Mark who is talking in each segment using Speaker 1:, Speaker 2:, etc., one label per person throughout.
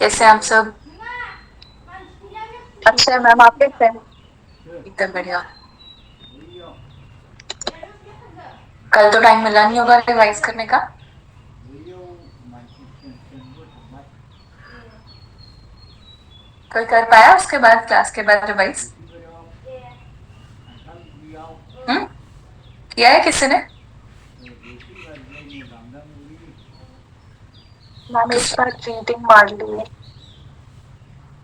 Speaker 1: कैसे हैं आप सब?
Speaker 2: अच्छा मैम, आप कैसे हैं?
Speaker 1: एकदम बढ़िया। कल तो टाइम मिला नहीं होगा रिवाइज करने का। कोई कर पाया उसके बाद, क्लास के बाद रिवाइज? हम्म। किया है किसी ने?
Speaker 2: मैम
Speaker 1: तो
Speaker 2: एक बार रीडिंग मार ली है।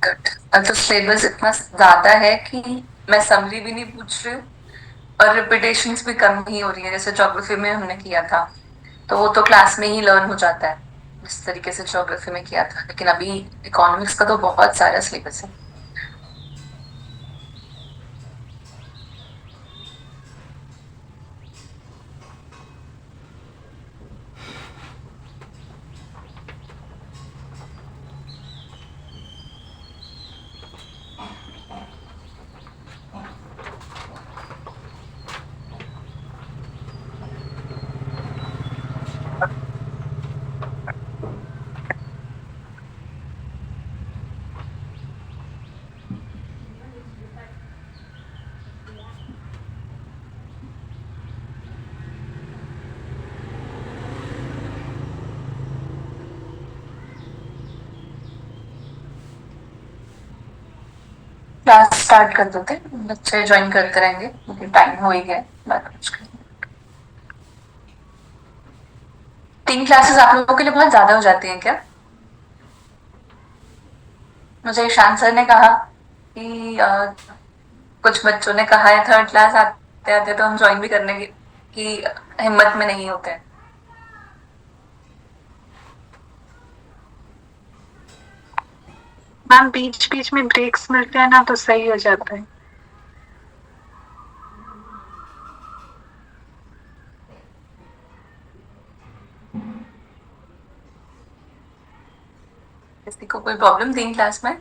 Speaker 1: गुड। अब तो सिलेबस इतना ज्यादा है कि मैं समरी भी नहीं पूछ रही हूँ, और रिपीटेशंस भी कम ही हो रही है, जैसे ज्योग्राफी में हमने किया था। तो वो तो क्लास में ही लर्न हो जाता है, जिस तरीके से ज्योग्राफी में किया था। लेकिन अभी इकोनॉमिक्स का तो बहुत सारा सिलेबस है। क्लास स्टार्ट कर देते हैं, बच्चे ज्वाइन करते रहेंगे क्योंकि टाइम हो ही गया है। बात कुछ कर। 3 क्लासेस आप लोगों के लिए बहुत ज्यादा हो जाती हैं क्या? मुझे ईशान सर ने कहा कि कुछ बच्चों ने कहा है थर्ड क्लास आते आते तो हम ज्वाइन भी करने की हिम्मत में नहीं होते हैं।
Speaker 2: मैम बीच बीच में ब्रेक्स मिलते हैं ना, तो सही हो जाता है।
Speaker 1: किसी को कोई प्रॉब्लम 3 क्लास में?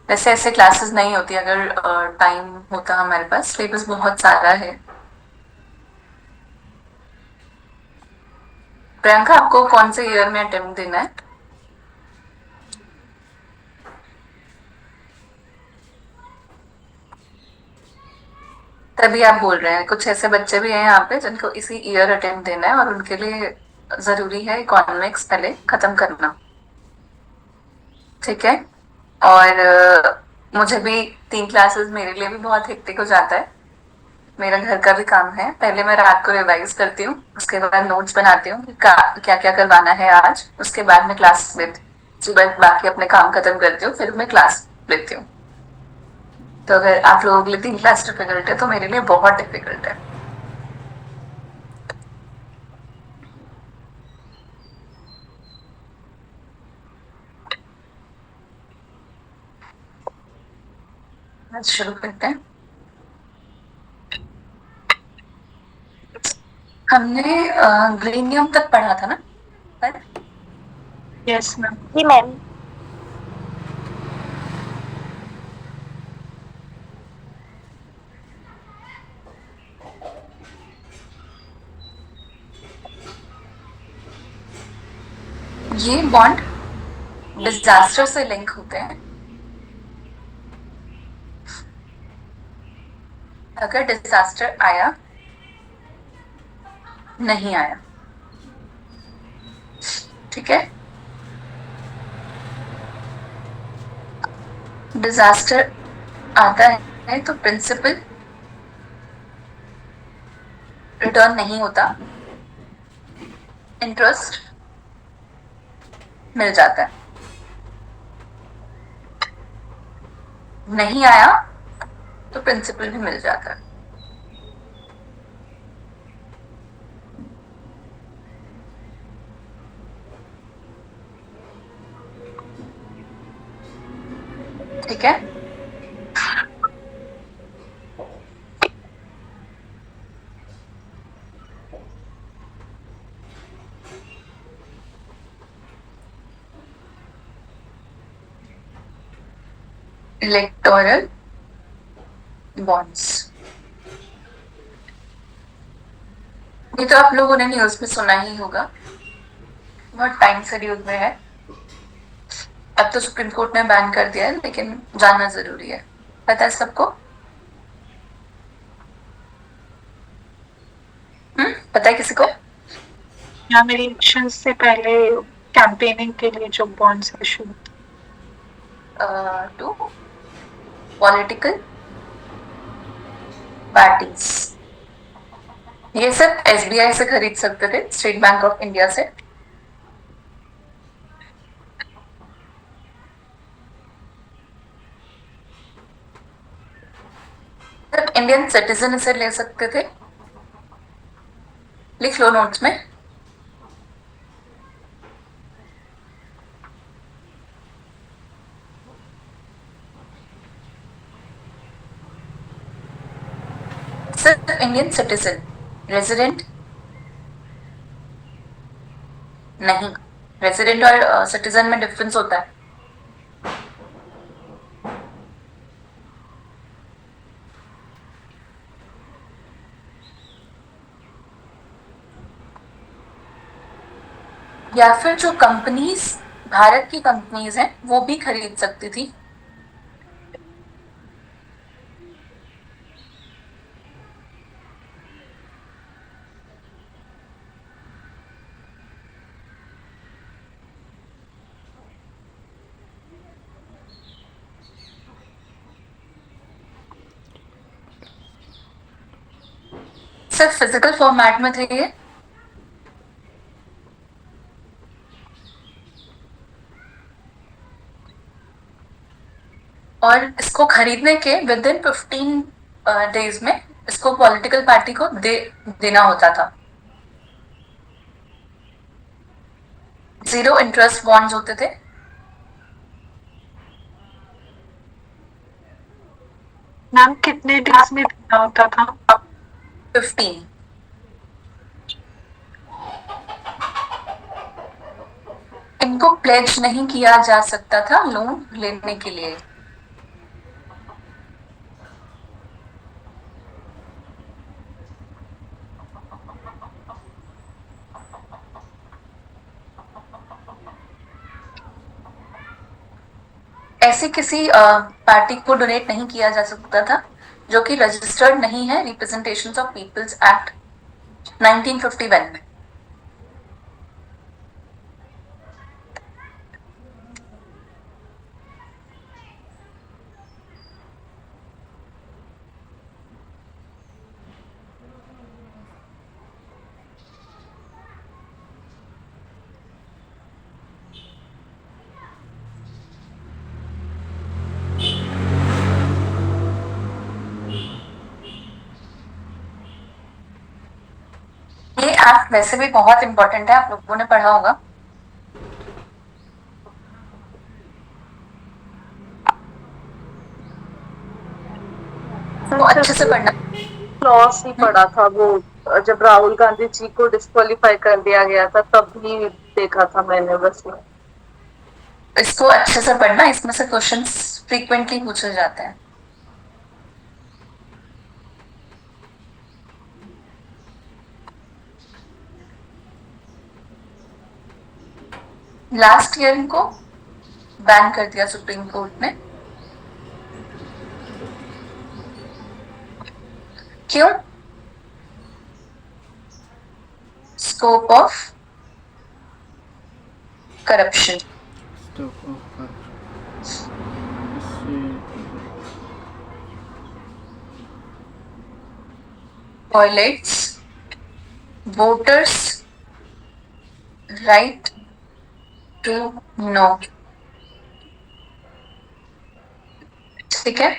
Speaker 1: वैसे ऐसे क्लासेस नहीं होती अगर टाइम होता। हमारे पास सिलेबस बहुत सारा है। प्रियंका, आपको कौन से ईयर में अटेम्प्ट देना है? तभी आप बोल रहे हैं। कुछ ऐसे बच्चे भी हैं यहाँ पे जिनको इसी ईयर अटेम्प्ट देना है, और उनके लिए जरूरी है इकोनॉमिक्स पहले खत्म करना। ठीक है। और मुझे भी 3 क्लासेस मेरे लिए भी बहुत हेक्टिक हो जाता है। मेरा घर का भी काम है। पहले मैं रात को रिवाइज करती हूँ, उसके बाद नोट्स बनाती हूँ कि क्या क्या करवाना है आज। उसके बाद मैं क्लास लेती हूँ। सुबह बाकी अपने काम खत्म करती हूँ, फिर मैं क्लास लेती हूँ। तो अगर आप लोगों के लिए 3 क्लास डिफिकल्ट है तो मेरे लिए बहुत डिफिकल्ट है। आज शुरू करते हैं। हमने ग्रीनियम तक पढ़ा था ना? पर
Speaker 2: यस मैम।
Speaker 3: जी मैम।
Speaker 1: ये बॉन्ड डिजास्टर से लिंक होते हैं। अगर डिजास्टर आया, नहीं आया, ठीक है। डिजास्टर आता है तो प्रिंसिपल रिटर्न नहीं होता, इंटरेस्ट मिल जाता है। नहीं आया तो प्रिंसिपल भी मिल जाता है। ठीक है। इलेक्टोरल बॉन्ड्स, ये तो आप लोगों ने न्यूज में सुना ही होगा। बहुत टाइम से यूज में है। अब तो सुप्रीम कोर्ट ने बैन कर दिया है, लेकिन जानना जरूरी है। पता है सबको? पता है किसी को?
Speaker 2: या मेरी इलेक्शन से पहले कैंपेनिंग के लिए जो bonds issue
Speaker 1: to political parties, ये सब एसबीआई से खरीद सकते थे, स्टेट बैंक ऑफ इंडिया से। सिर्फ इंडियन सिटीजन इसे ले सकते थे। लिख लो नोट्स में। सिर्फ इंडियन सिटीजन, रेजिडेंट नहीं। रेजिडेंट और सिटीजन में डिफरेंस होता है। या फिर जो कंपनीज भारत की कंपनीज हैं वो भी खरीद सकती थी। सिर्फ फिजिकल फॉर्मेट में थे ये। और इसको खरीदने के विद इन 15 डेज में इसको पॉलिटिकल पार्टी को देना होता था। जीरो इंटरेस्ट बॉन्ड्स होते थे।
Speaker 2: मैम कितने डेज में देना होता था?
Speaker 1: 15। इनको प्लेज नहीं किया जा सकता था लोन लेने के लिए। ऐसी किसी पार्टी को डोनेट नहीं किया जा सकता था जो कि रजिस्टर्ड नहीं है रिप्रेजेंटेशन ऑफ पीपल्स एक्ट 1951 में। ये एक्ट वैसे भी बहुत इंपॉर्टेंट है, आप लोगों ने पढ़ा होगा। तो अच्छे से पढ़ना।
Speaker 3: क्लॉज ही पढ़ा था वो, जब राहुल गांधी जी को डिस्क्वालीफाई कर दिया गया था तब ही देखा था मैंने बस।
Speaker 1: इसको अच्छे से पढ़ना, इसमें से क्वेश्चंस फ्रीक्वेंटली पूछे जाते हैं। लास्ट ईयर इनको बैन कर दिया सुप्रीम कोर्ट ने। क्यों? Scope of corruption. violates voters right to know। ठीक है।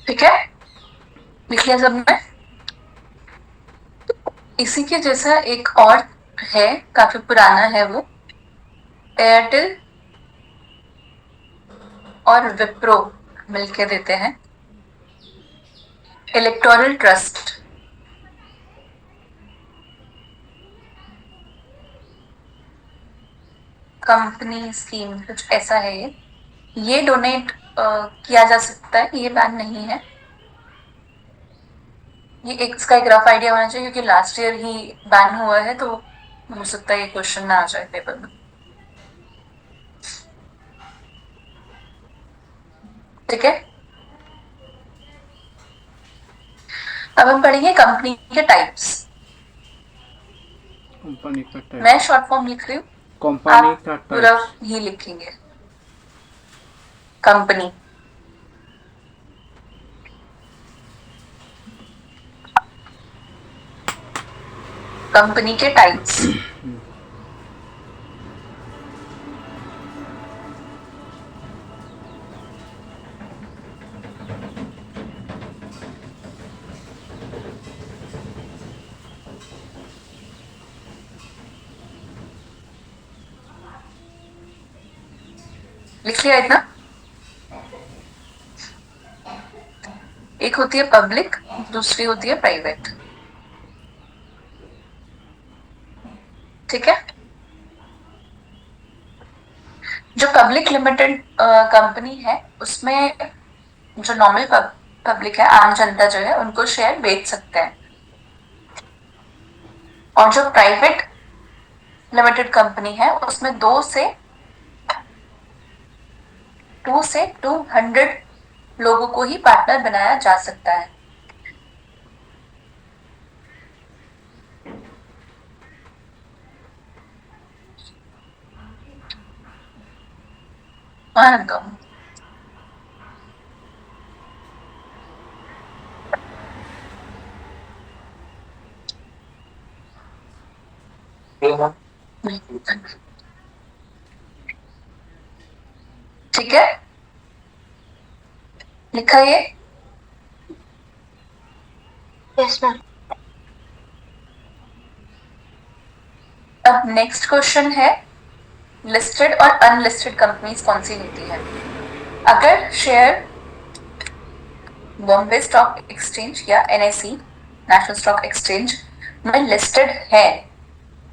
Speaker 1: ठीक है, लिख लिया सबने। इसी के जैसा एक और है, काफी पुराना है वो, एयरटेल और विप्रो मिलके देते हैं इलेक्टोरल ट्रस्ट। कंपनी स्कीम कुछ ऐसा है ये डोनेट किया जा सकता है, ये बैन नहीं है। ये एक इसका एक रफ आइडिया होना चाहिए क्योंकि लास्ट ईयर ही बैन हुआ है, तो हो सकता है ये क्वेश्चन ना आ जाए पेपर में। ठीक है, अब हम पढ़ेंगे कंपनी के टाइप्स।
Speaker 4: कंपनी का टाइप,
Speaker 1: मैं शॉर्ट फॉर्म लिख रही हूँ,
Speaker 4: कंपनी
Speaker 1: आप
Speaker 4: का
Speaker 1: पूरा
Speaker 4: टाइप,
Speaker 1: ही लिखेंगे। कंपनी, कंपनी के टाइप्स। लिख लिया इतना? एक होती है पब्लिक, दूसरी होती है प्राइवेट। ठीक है, जो पब्लिक लिमिटेड कंपनी है उसमें जो नॉर्मल पब्लिक है, आम जनता जो है, उनको शेयर बेच सकते हैं। और जो प्राइवेट लिमिटेड कंपनी है उसमें 2 से 200 लोगों को ही पार्टनर बनाया जा सकता है। आनंद, ठीक है, लिखा ये?
Speaker 2: Yes ma'am.
Speaker 1: अब नेक्स्ट क्वेश्चन है, लिस्टेड और अनलिस्टेड कंपनीज कौन सी होती है? अगर शेयर बॉम्बे स्टॉक एक्सचेंज या एनएसई, नेशनल स्टॉक एक्सचेंज में लिस्टेड है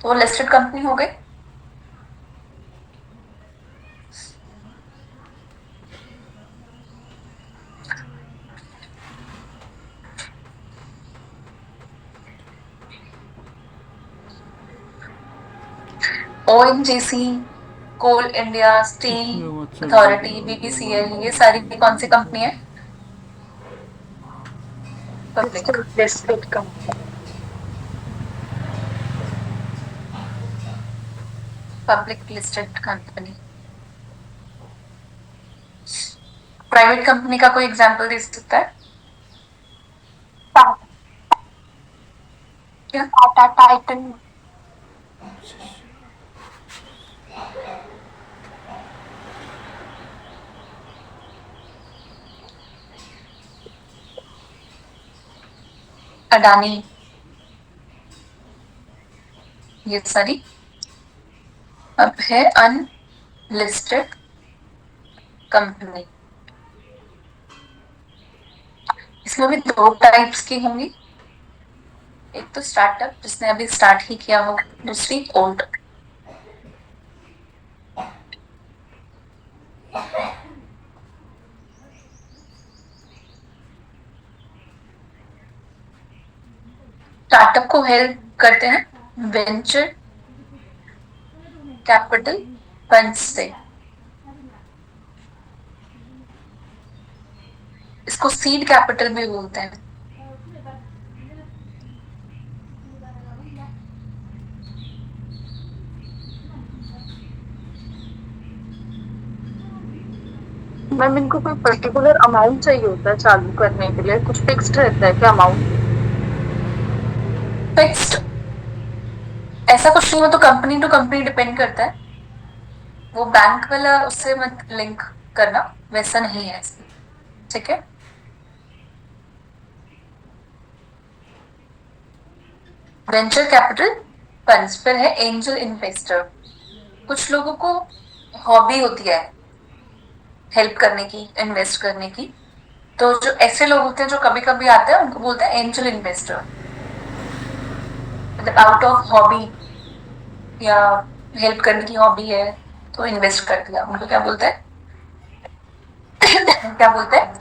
Speaker 1: तो वो लिस्टेड कंपनी हो गई। ओएनजीसी, कोल इंडिया, स्टील अथॉरिटी, बीपीसीएल, ये सारी कौन सी कंपनी है? Public.
Speaker 2: Listed company.
Speaker 1: Public listed company. Private company का कोई एग्जांपल दे सकता है? क्या?
Speaker 2: टाटा, टाइटन।
Speaker 1: अडानी, ये सारी। अब है अनलिस्टेड कंपनी, इसमें भी 2 टाइप्स की होंगी। एक तो स्टार्टअप जिसने अभी स्टार्ट ही किया होगा, दूसरी ओल्ड। स्टार्टअप को हेल्प करते हैं वेंचर कैपिटल फंड से। इसको सीड कैपिटल भी बोलते हैं।
Speaker 3: मैम इनको कोई पर्टिकुलर अमाउंट चाहिए होता है चालू करने के लिए? कुछ फिक्स्ड रहता है क्या अमाउंट?
Speaker 1: फिक्स्ड ऐसा कुछ नहीं हो, तो कंपनी टू कंपनी डिपेंड करता है। वो बैंक वाला उससे मत लिंक करना, वैसा नहीं है इसमें। ठीक है, वेंचर कैपिटल फंड्स। फिर है एंजल इन्वेस्टर। कुछ लोगों को हॉबी होती है हेल्प करने की, इन्वेस्ट करने की, तो जो ऐसे लोग होते हैं जो कभी कभी आते हैं उनको बोलते हैं एंजल इन्वेस्टर। मतलब आउट ऑफ हॉबी या हेल्प करने की हॉबी है तो इन्वेस्ट कर दिया, उनको क्या बोलते हैं क्या बोलते हैं?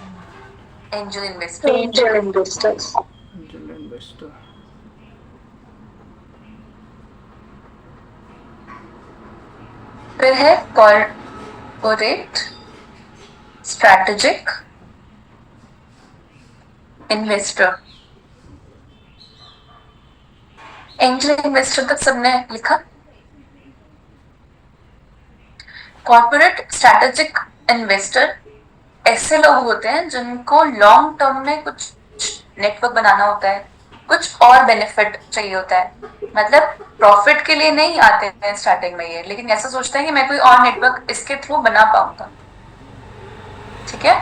Speaker 1: Angel investor.
Speaker 2: Angel investors.
Speaker 4: Angel investor.
Speaker 1: फिर है corporate strategic investor. Angel investor तक सबने लिखा। कॉर्पोरेट स्ट्रैटेजिक इन्वेस्टर ऐसे लोग होते हैं जिनको लॉन्ग टर्म में कुछ नेटवर्क बनाना होता है, कुछ और बेनिफिट चाहिए होता है, मतलब प्रॉफिट के लिए नहीं आते हैं स्टार्टिंग में ये, लेकिन ऐसा सोचते हैं कि मैं कोई और नेटवर्क इसके थ्रू बना पाऊंगा। ठीक है,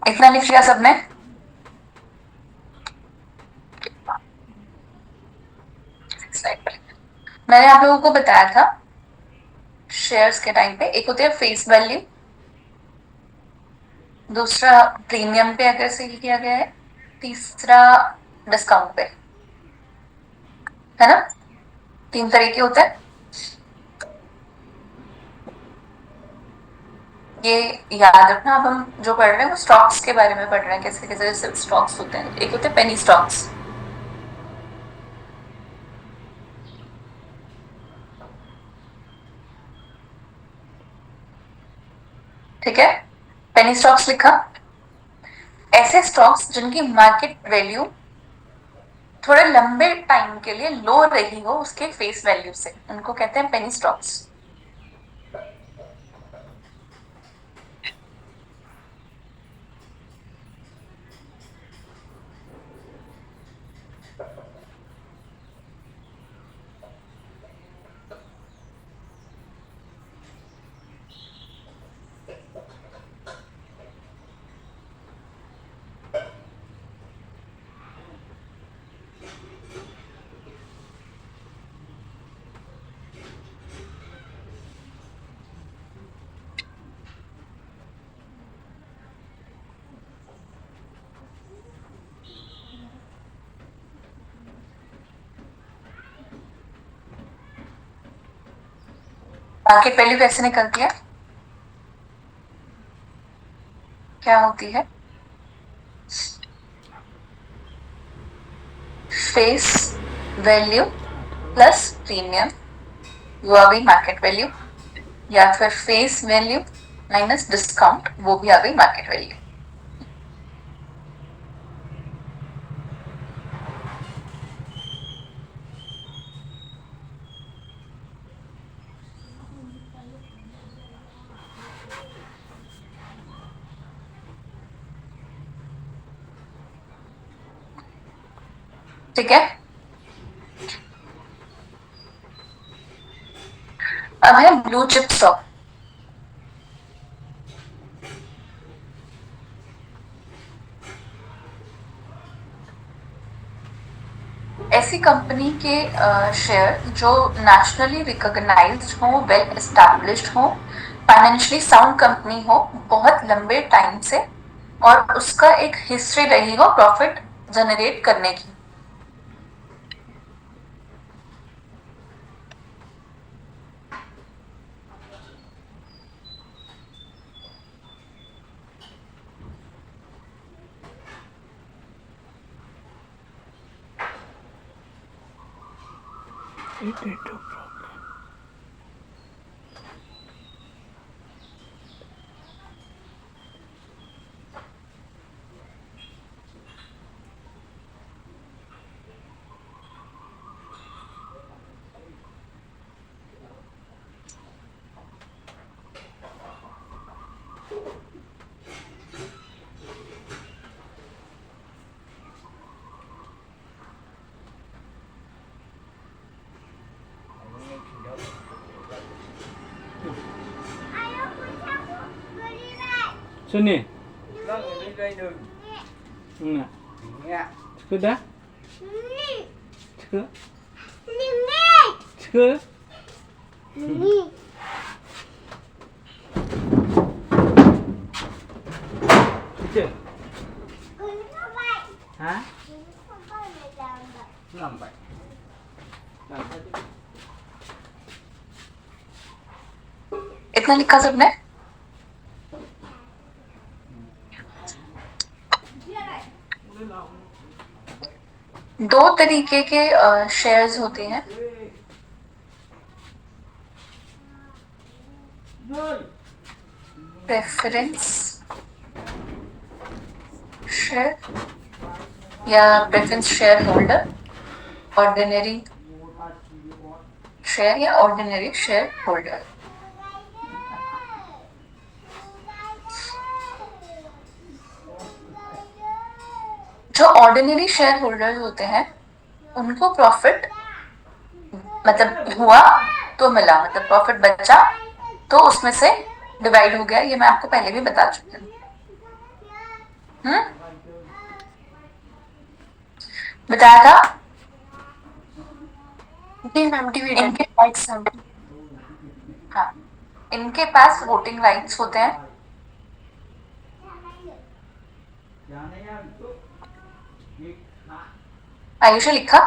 Speaker 1: इतना लिख लिया सबने? मैंने आप लोगों को बताया था शेयर्स के टाइम पे एक होती है फेस वैल्यू, दूसरा प्रीमियम पे अगर सही किया गया है, तीसरा डिस्काउंट पे, है ना? 3 तरीके होते हैं। ये याद रखना। अब हम जो पढ़ रहे हैं वो स्टॉक्स के बारे में पढ़ रहे हैं, कैसे कैसे स्टॉक्स होते हैं। एक होते हैं पेनी स्टॉक्स, ठीक है, पेनी स्टॉक्स लिखा। ऐसे स्टॉक्स जिनकी मार्केट वैल्यू थोड़े लंबे टाइम के लिए लो रही हो उसके फेस वैल्यू से, उनको कहते हैं पेनी स्टॉक्स। मार्केट वैल्यू कैसे निकलती है? क्या होती है? फेस वैल्यू प्लस प्रीमियम, वो आ गई मार्केट वैल्यू, या फिर फेस वैल्यू माइनस डिस्काउंट, वो भी आ गई मार्केट वैल्यू। ठीक है, अब है ब्लू चिप स्टॉक। ऐसी कंपनी के शेयर जो नेशनली रिकॉग्नाइज्ड हो, वेल एस्टैब्लिश्ड हो, फाइनेंशियली साउंड कंपनी हो, बहुत लंबे टाइम से, और उसका एक हिस्ट्री रही हो प्रॉफिट जनरेट करने की।
Speaker 4: Sini.
Speaker 5: Nó người đi đây đường.
Speaker 4: Nè.
Speaker 5: Nghe.
Speaker 4: Çıkı da. Çıkı. Çıkı. Kecil. Hah? Lambat. Lambat.
Speaker 1: इतना लिखा सबने? दो तरीके के शेयर्स होते हैं। प्रेफरेंस शेयर या preference share holder, ordinary share या ऑर्डिनरी शेयर होल्डर। जो ऑर्डिनरी शेयर होल्डर होते हैं उनको प्रॉफिट मतलब हुआ तो मिला, मतलब प्रॉफिट बचा तो उसमें से डिवाइड हो गया। ये मैं आपको पहले भी बता चुकी हूँ। बताया था इनके राइट्स। हाँ, इनके पास वोटिंग राइट्स होते हैं। आयुषा लिखा?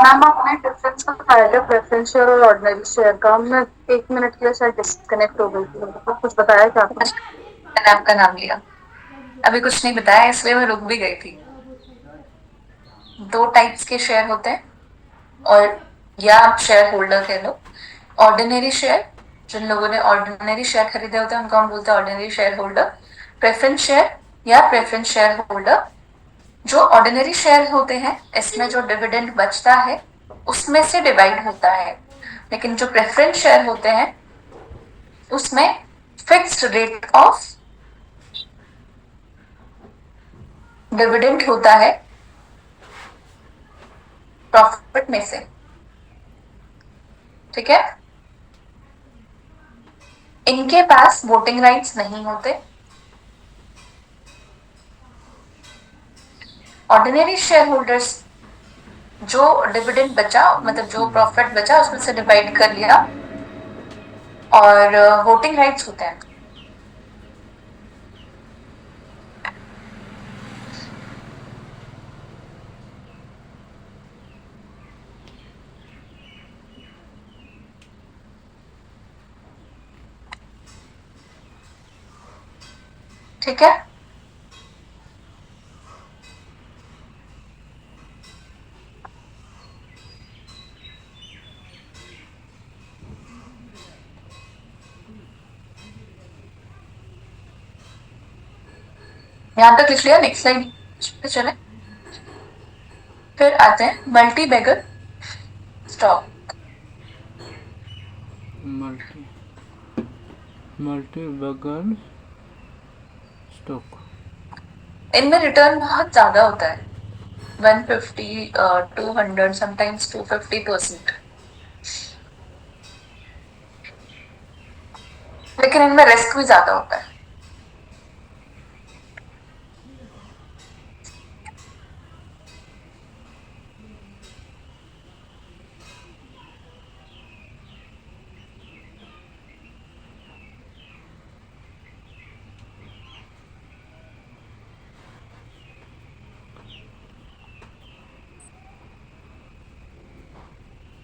Speaker 3: मैम आपने डिफरेंस बताया था प्रेफरेंस शेयर और ऑर्डिनरी शेयर का। मैं 1 मिनट के लिए शायद डिस्कनेक्ट हो गई थी। तो कुछ बताया क्या आपने?
Speaker 1: मैंने आपका नाम लिया, अभी कुछ नहीं बताया, इसलिए मैं रुक भी गई थी। दो टाइप्स के शेयर होते हैं, और या आप शेयर होल्डर कह लो। ऑर्डिनरी शेयर, जिन लोगों ने ऑर्डिनरी शेयर खरीदे होते हैं उनको हम बोलते हैं ordinary share holder. Preference share या प्रेफरेंस शेयर होल्डर, जो ऑर्डिनरी शेयर होते हैं इसमें जो डिविडेंड बचता है उसमें से डिवाइड होता है। लेकिन जो प्रेफरेंस शेयर होते हैं उसमें फिक्स्ड रेट ऑफ डिविडेंड होता है प्रॉफिट में से। ठीक है? इनके पास वोटिंग राइट्स नहीं होते। ऑर्डिनरी शेयर होल्डर्स जो डिविडेंड बचा, मतलब जो प्रॉफिट बचा उसमें से डिवाइड कर लिया, और वोटिंग राइट्स होते हैं। ठीक है? यहां तक लिख लिया? नेक्स्ट स्लाइड पे चले। फिर आते हैं multi bagger stock.
Speaker 4: Multi bagger stock.
Speaker 1: इनमें रिटर्न बहुत ज्यादा होता है, 150, 200, समटाइम्स 250%। लेकिन इनमें रिस्क भी ज्यादा होता है।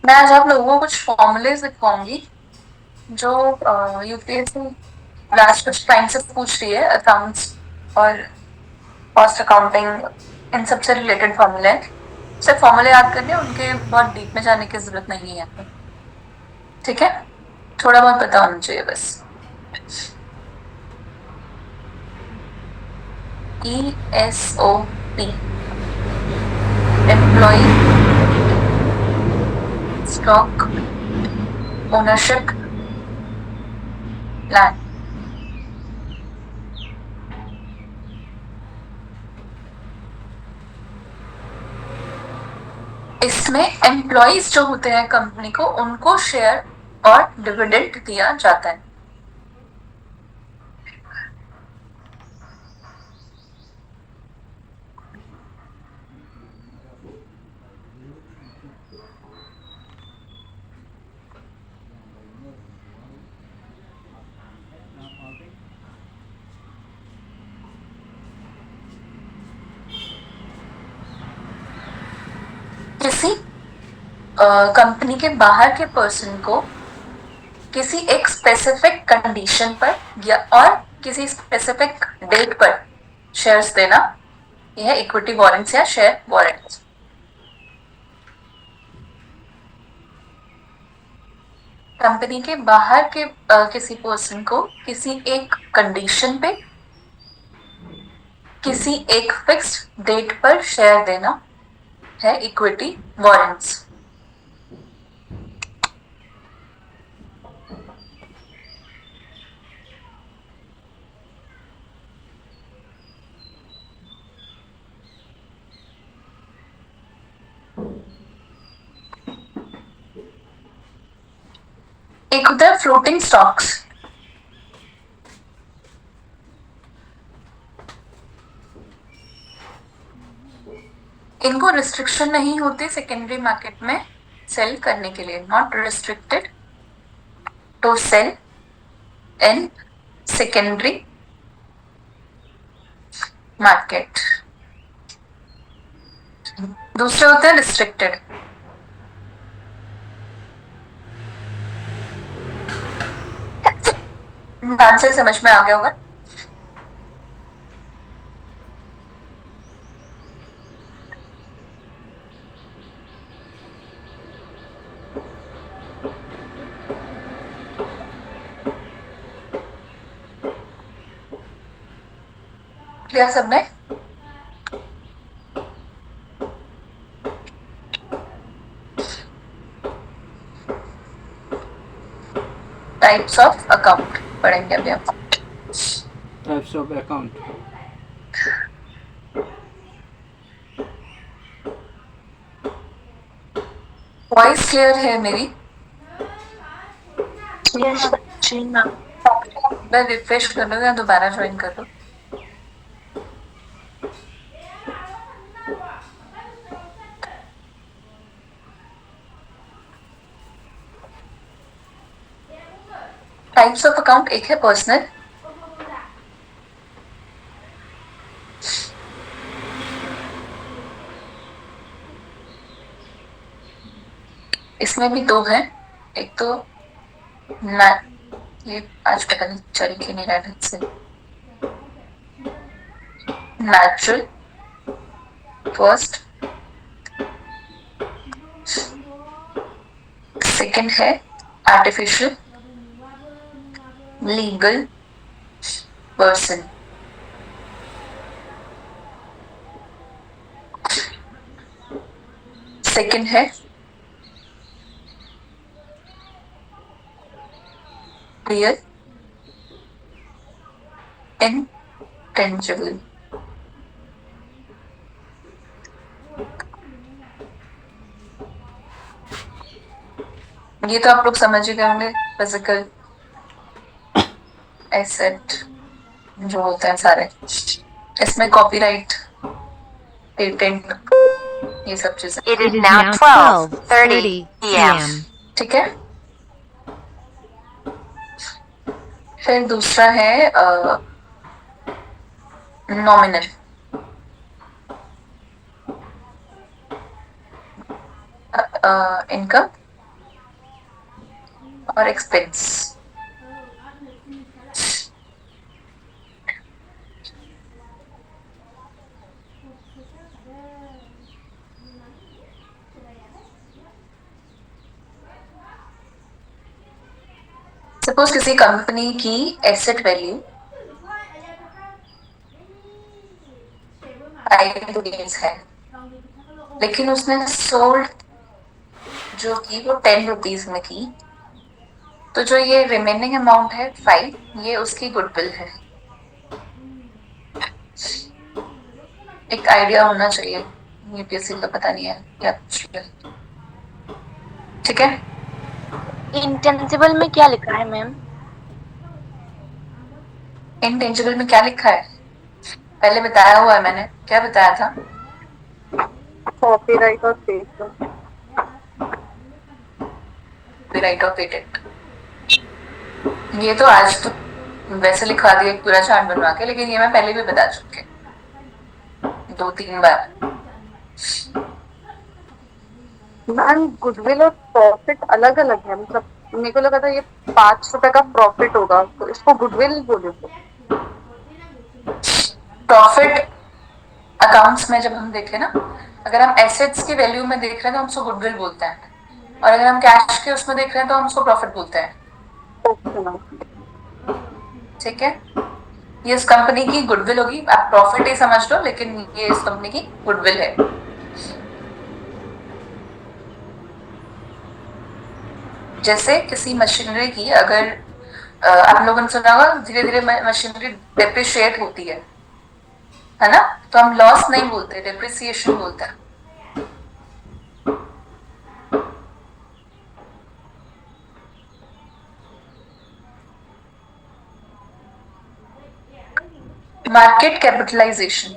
Speaker 1: मैं आज आप लोगों को कुछ फॉर्मूले सिखाऊंगी जो यूपीएससी लास्ट कुछ टाइम से पूछ रही है। अकाउंट्स और कॉस्ट अकाउंटिंग इन सबसे रिलेटेड फॉर्मूले हैं। सिर्फ फॉर्मूले याद करने, उनके बहुत डीप में जाने की जरूरत नहीं है। ठीक है? थोड़ा बहुत पता होना चाहिए बस। ESOP, employee stock ownership plan. इसमें एम्प्लॉइज जो होते हैं कंपनी को, उनको शेयर और डिविडेंड दिया जाता है। किसी कंपनी के बाहर के पर्सन को किसी एक स्पेसिफिक कंडीशन पर या और किसी स्पेसिफिक डेट पर शेयर्स देना, यह इक्विटी वारंट्स या शेयर वारंट्स। कंपनी के बाहर के किसी पर्सन को किसी एक कंडीशन पे किसी एक फिक्स्ड डेट पर शेयर देना है इक्विटी वारंट्स। एक होता है फ्लोटिंग स्टॉक्स। इनको रिस्ट्रिक्शन नहीं होती सेकेंडरी मार्केट में सेल करने के लिए, not restricted to sell in secondary market. दूसरे होते हैं रिस्ट्रिक्टेड। आंसर समझ में आ गया होगा। क्लियर सबने? टाइप्स ऑफ अकाउंट पढ़ेंगे अभी हम।
Speaker 4: Types of account.
Speaker 1: Voice clear है मेरी?
Speaker 2: जी मैम।
Speaker 1: मैं रिफ्रेश कर लो या दोबारा ज्वाइन कर लो। टाइप्स ऑफ अकाउंट एक है पर्सनल, इसमें भी दो हैं। एक तो ये आज पता नहीं चल के नहीं रहा ढंग से। नेचुरल फर्स्ट, सेकंड है आर्टिफिशियल, लीगल पर्सन। सेकंड है रियल इंटेंजिबल। ये तो आप लोग समझ ही गए होंगे, फिजिकल एसेट जो होते हैं सारे। इसमें कॉपीराइट, पेटेंट, ये सब चीजें।
Speaker 6: It is now 12:30 p.m.
Speaker 1: ठीक है। फिर दूसरा है नॉमिनल। इनकम और एक्सपेंस। सपोज किसी कंपनी की एसेट वैल्यू 5 रुपीज है, लेकिन उसने सोल्ड जो की वो 10 रुपीज में की, तो जो ये रिमेनिंग अमाउंट है 5, ये उसकी गुडविल है। एक आइडिया होना चाहिए यूपीएससी का पता नहीं है क्या कुछ है। ठीक है,
Speaker 7: इंटेंजिबल में क्या लिखा है मैम?
Speaker 1: इंटेंजिबल में क्या लिखा है पहले बताया हुआ है मैंने, क्या बताया था?
Speaker 3: कॉपीराइट और पेटेंट।
Speaker 1: कॉपीराइट और पेटेंट, ये तो आज तो वैसे लिखवा दिया पूरा चार्ट बनवा के, लेकिन ये मैं पहले भी बता चुकी हूँ 2-3 बार।
Speaker 3: मैम गुडविल और प्रॉफिट अलग अलग है, मतलब मेरे को लगा था ये 5 रुपए का प्रॉफिट होगा तो इसको गुडविल बोले थे।
Speaker 1: प्रॉफिट अकाउंट्स में जब हम देखें ना, अगर हम एसेट्स की वैल्यू में देख रहे हैं तो हम उसको गुडविल बोलते हैं, और अगर हम कैश के उसमें देख रहे हैं तो हम उसको प्रॉफिट बोलते हैं।
Speaker 3: Okay ma'am.
Speaker 1: ठीक है, ये इस कंपनी की गुडविल होगी, आप प्रॉफिट ही समझ लो, लेकिन ये इस कंपनी की गुडविल है। जैसे किसी मशीनरी की अगर आप लोगों ने सुना होगा धीरे धीरे मशीनरी डेप्रिशिएट होती है ना, तो हम लॉस नहीं बोलते, डेप्रिसिएशन बोलते हैं। मार्केट कैपिटलाइजेशन,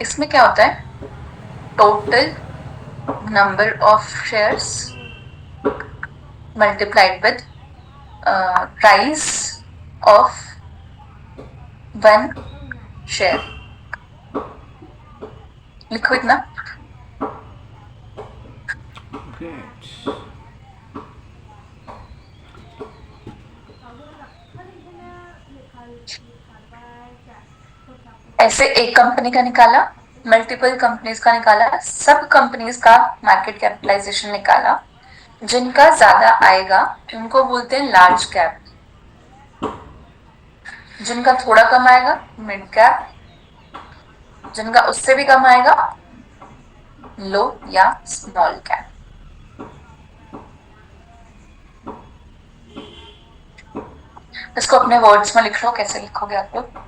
Speaker 1: इसमें क्या होता है? Total number of shares multiplied with price of 1 share. लिखो इतना।
Speaker 4: Great.
Speaker 1: ऐसे एक कंपनी का निकाला, मल्टीपल कंपनीज का निकाला, सब कंपनीज का मार्केट कैपिटलाइजेशन निकाला, जिनका ज्यादा आएगा उनको बोलते हैं लार्ज कैप, जिनका थोड़ा कम आएगा मिड कैप, जिनका उससे भी कम आएगा लो या स्मॉल कैप। इसको अपने वर्ड्स में लिख लो, कैसे लिखोगे आप लोग?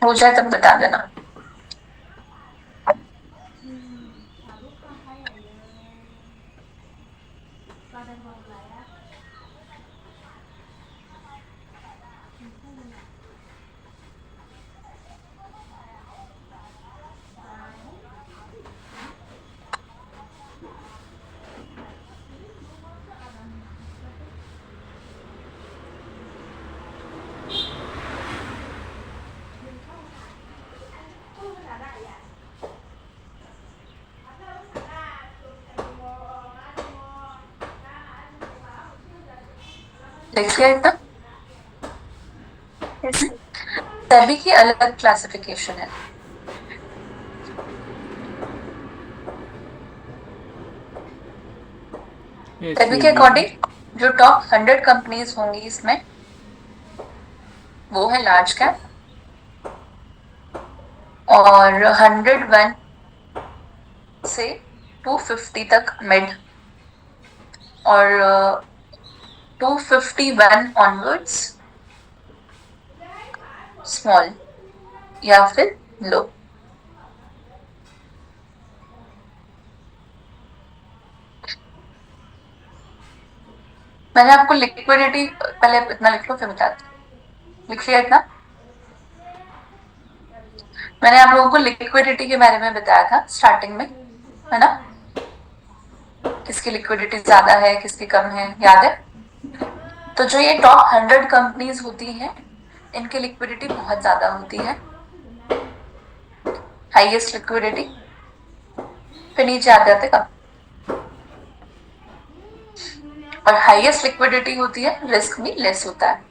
Speaker 1: हो जाए तब बता देना। देखिए इतना, सभी की अलग क्लासिफिकेशन है। सभी के अकॉर्डिंग जो टॉप 100 कंपनीज होंगी इसमें, वो है लार्ज कैप, और 101 से 250 तक मिड, और 251 ऑनवर्ड्स स्मॉल या फिर लो। मैंने आपको लिक्विडिटी, पहले इतना लिख लो फिर बताती हूँ। लिख लिया इतना? मैंने आप लोगों को लिक्विडिटी के बारे में बताया था स्टार्टिंग में, है ना? किसकी लिक्विडिटी ज्यादा है, किसकी कम है, याद है? तो जो ये टॉप 100 कंपनीज होती हैं, इनकी लिक्विडिटी बहुत ज्यादा होती है, हाईएस्ट लिक्विडिटी, फिर नीचे आ जाते कम, और हाईएस्ट लिक्विडिटी होती है, रिस्क भी लेस होता है।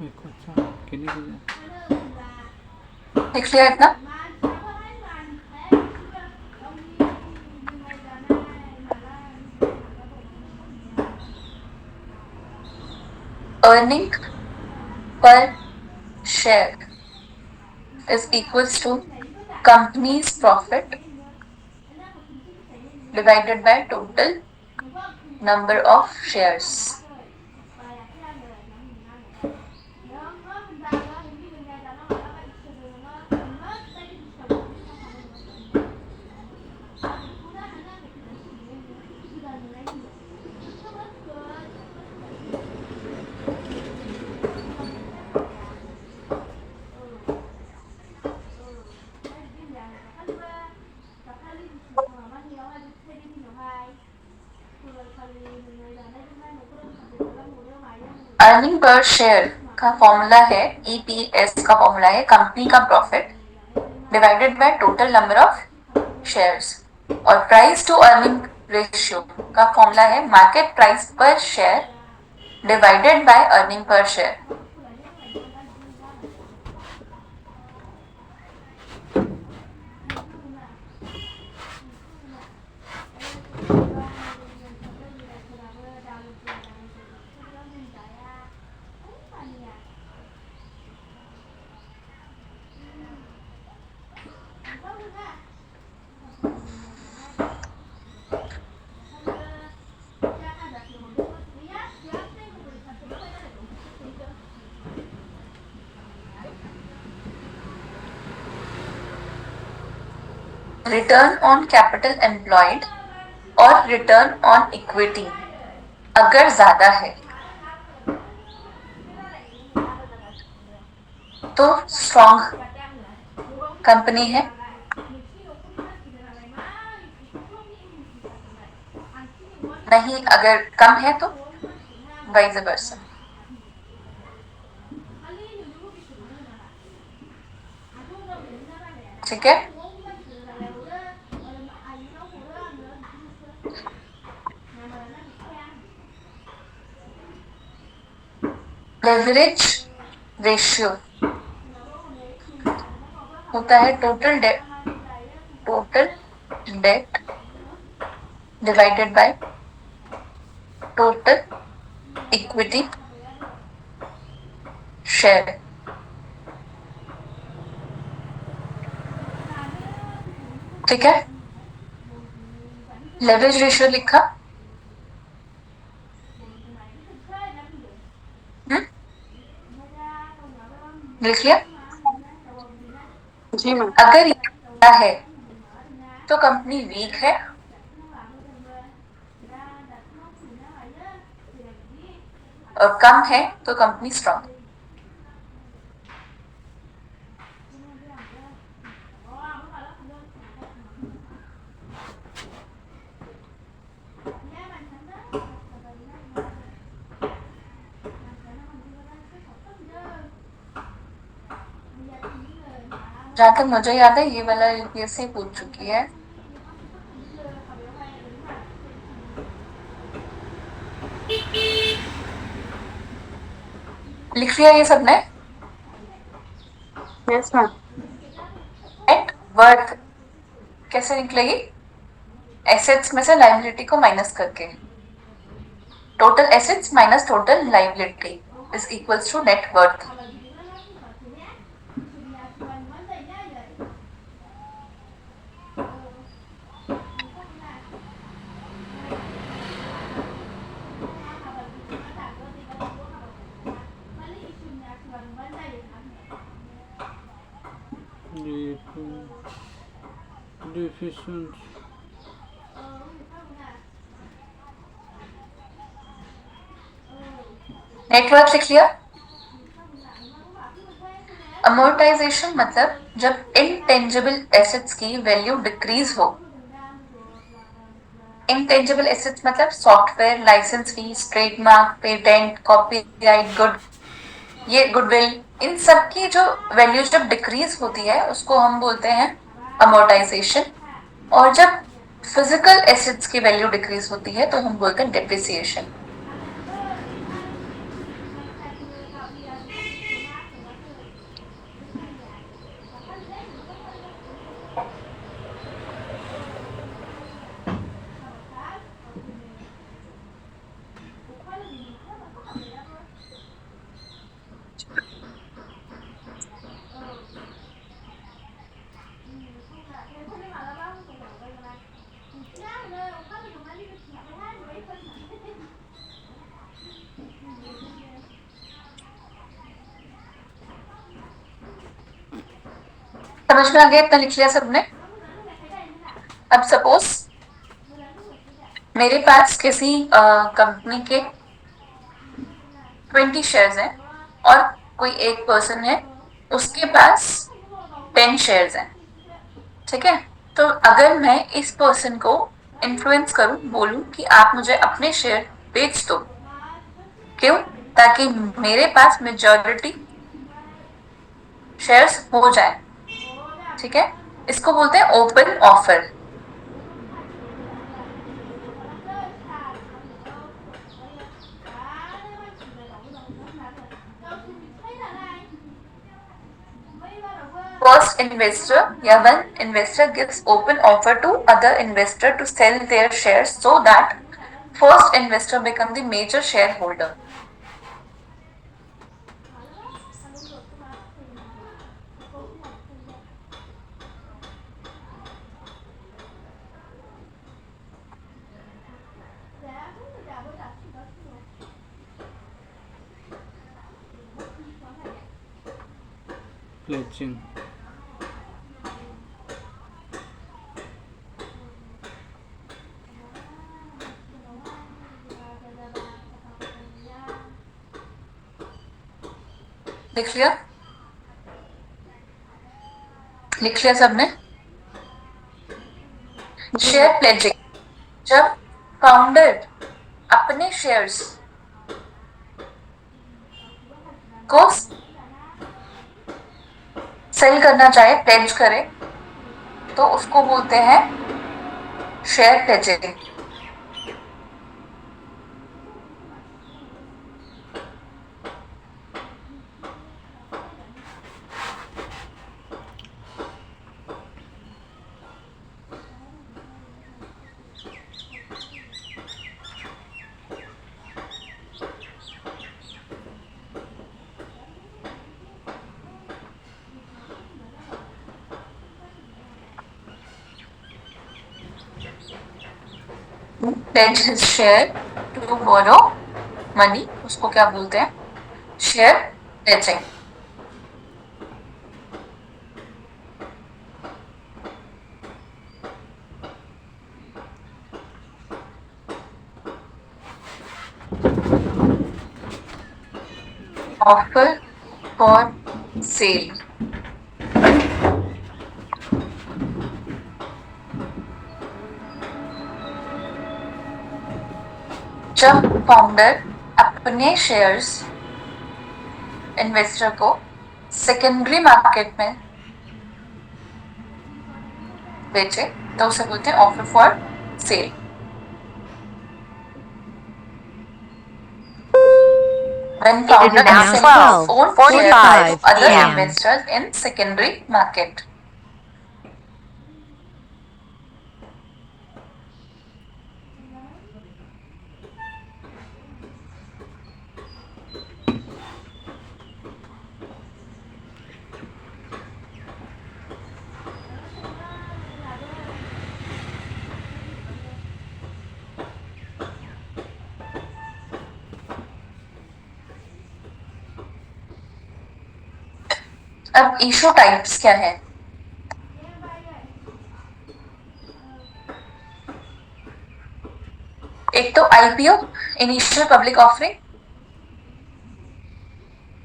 Speaker 4: Wait, what's up? Can you do that?
Speaker 1: लिख लिया इतना? Earning per share is equals to company's profit divided by total number of shares. Earning per share का फॉर्मूला है EPS का फॉर्मूला है कंपनी का profit divided by total number of shares और price to earning ratio का formula है market price पर share divided by earning per share. Return on capital employed और रिटर्न ऑन इक्विटी अगर ज्यादा है तो स्ट्रॉन्ग कंपनी है, नहीं अगर कम है तो वाइस वर्सा. ठीक है. लेवरेज रेशियो होता है total date divided by total equity share. ठीक है. लेवरेज रेशियो लिखा. लिख लिया.
Speaker 3: जी मैम.
Speaker 1: अगर ये है तो कंपनी वीक है, और कम है तो कंपनी स्ट्रॉन्ग. जहाँ तक मुझे याद है ये वाला यूपीएससी पूछ चुकी है. लिख लिया ये सबने?
Speaker 3: Yes ma'am.
Speaker 1: नेट वर्थ कैसे निकलेगी? एसेट्स में से लायबिलिटी को माइनस करके. Total assets minus total liability is equals to net worth.
Speaker 4: Deficient.
Speaker 1: Network लिख लिया. अमोर्टाइजेशन मतलब जब इनटेंजिबल एसेट्स की वैल्यू डिक्रीज हो. इनटेंजिबल एसेट्स मतलब software, licence fees, trademark, patent, copyright, ये गुडविल, इन सब की जो वैल्यू जब डिक्रीज होती है उसको हम बोलते हैं अमोर्टाइजेशन. और जब फिजिकल एसेट्स की वैल्यू डिक्रीज होती है तो हम बोलते हैं डेप्रिसिएशन. समझ में आ गया? इतना लिख लिया सबने? अब सपोज मेरे पास किसी कंपनी के 20 शेयर्स हैं और कोई एक पर्सन है उसके पास 10 शेयर्स हैं, ठीक है? तो अगर मैं इस पर्सन को इन्फ्लुएंस करूं, बोलूं कि आप मुझे अपने शेयर बेच दो, क्यों? ताकि मेरे पास मेजॉरिटी शेयर्स हो जाए, ठीक है? इसको बोलते हैं open offer. First investor, yeah, one investor gives open offer to other investor to sell their shares so that first investor become the major shareholder.
Speaker 4: pledging,
Speaker 1: लिख लिया? लिख लिया सबने? शेयर प्लेजिंग, जब फाउंडर अपने शेयर्स को सेल करना चाहे, प्लेज करे, तो उसको बोलते हैं share pledging. pledge his share to borrow money, उसको क्या बोलते हैं? Share pledging. Offer for sale, जब फाउंडर अपने शेयर्स इन्वेस्टर को सेकेंडरी मार्केट में बेचे तो उसे बोलते हैं offer for sale. When founder
Speaker 6: now
Speaker 1: sells his own shares
Speaker 6: 12:45
Speaker 1: to other
Speaker 6: p.m.
Speaker 1: investors in secondary market. अब इशू टाइप्स क्या है? एक तो IPO, initial public offering,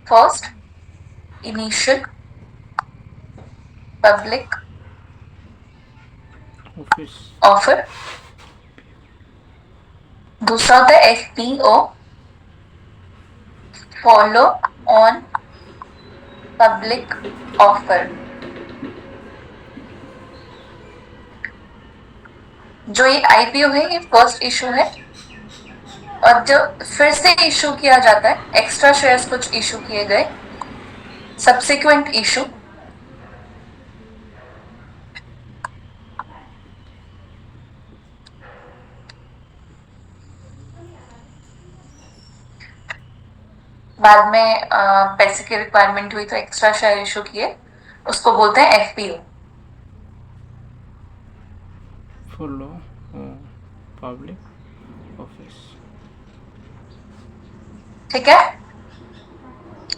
Speaker 1: first initial public offer. दूसरा होता है FPO, follow on public offer. जो ये आईपीओ है ये फर्स्ट इशू है, और जो फिर से इशू किया जाता है, एक्स्ट्रा शेयर्स कुछ इशू किए गए, सब्सिक्वेंट इशू। बाद में पैसे की रिक्वायरमेंट हुई तो एक्स्ट्रा शेयर इशू किए, उसको बोलते हैं एफपीओ।
Speaker 4: follow public office,
Speaker 1: ठीक है?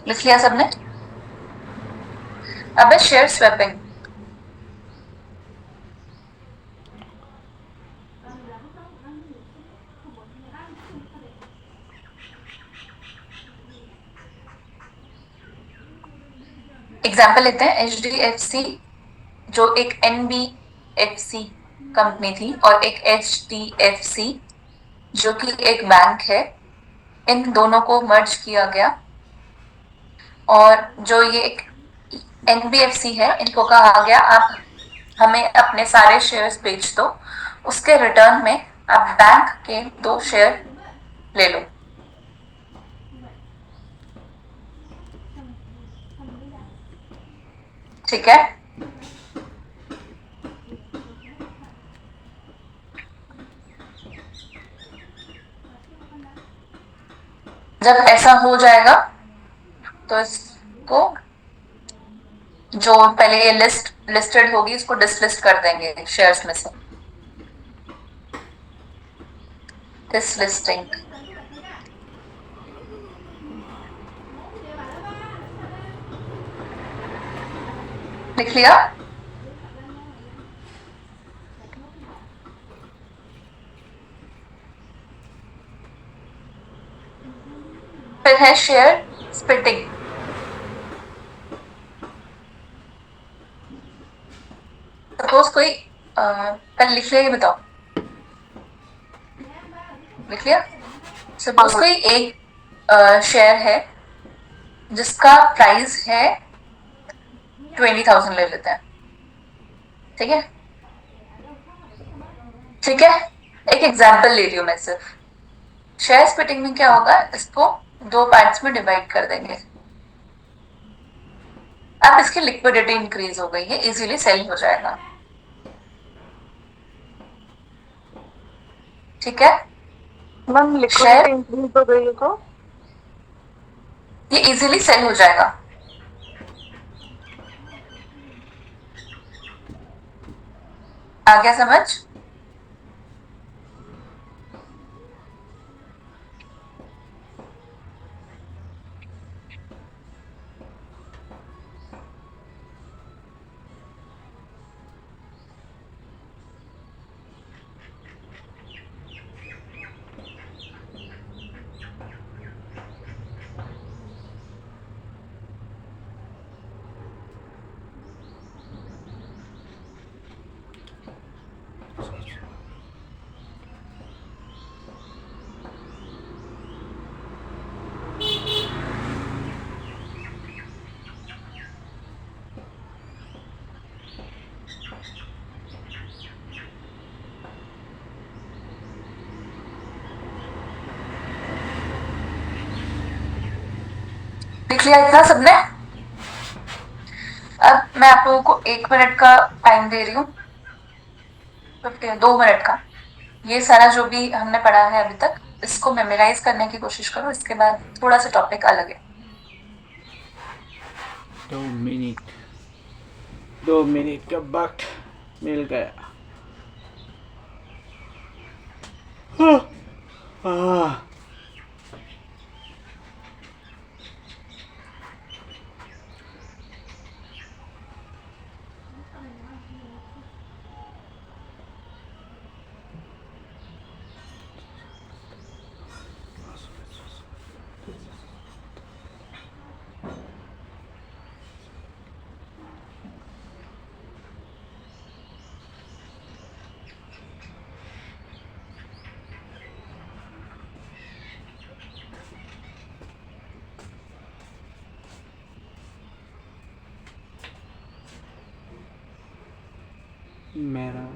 Speaker 1: लिख लिया सबने? अब है शेयर स्वैपिंग। एग्जाम्पल लेते हैं, HDFC जो एक NBFC कंपनी थी और एक HDFC जो कि एक बैंक है, इन दोनों को मर्ज किया गया और जो ये एक NBFC है, इनको कहा गया आप हमें अपने सारे शेयर्स बेच दो, उसके रिटर्न में आप बैंक के 2 शेयर ले लो। ठीक है, जब ऐसा हो जाएगा तो इसको जो पहले ये लिस्टेड होगी इसको डिसलिस्ट कर देंगे शेयर्स में से, डिसलिस्टिंग। लिख लिया? फिर है शेयर स्प्लिटिंग। सपोज कोई पहले लिख लिया, ये बताओ, लिख लिया? सपोज कोई एक शेयर है जिसका प्राइस है 20,000 ले लेते हैं, ठीक है? ठीक है, एक एग्जांपल ले रही हूं मैं सिर्फ। शेयर स्प्लिटिंग में क्या होगा, इसको 2 पार्ट्स में डिवाइड कर देंगे। अब इसकी लिक्विडिटी इंक्रीज हो गई है, इजीली सेल हो जाएगा। ठीक है,
Speaker 3: मैम लिक्विडिटी इंक्रीज हो गई है तो
Speaker 1: ये इजीली सेल हो जाएगा। आ गया समझ? लिख लिया इतना सबने? अब मैं आप लोगों को 1 मिनट का टाइम दे रही हूँ, 2 मिनट का। ये सारा जो भी हमने पढ़ा है अभी तक, इसको मेमोराइज करने की कोशिश करो। इसके बाद थोड़ा सा टॉपिक अलग है।
Speaker 4: 2 मिनट का वक्त मिल गया। मेरा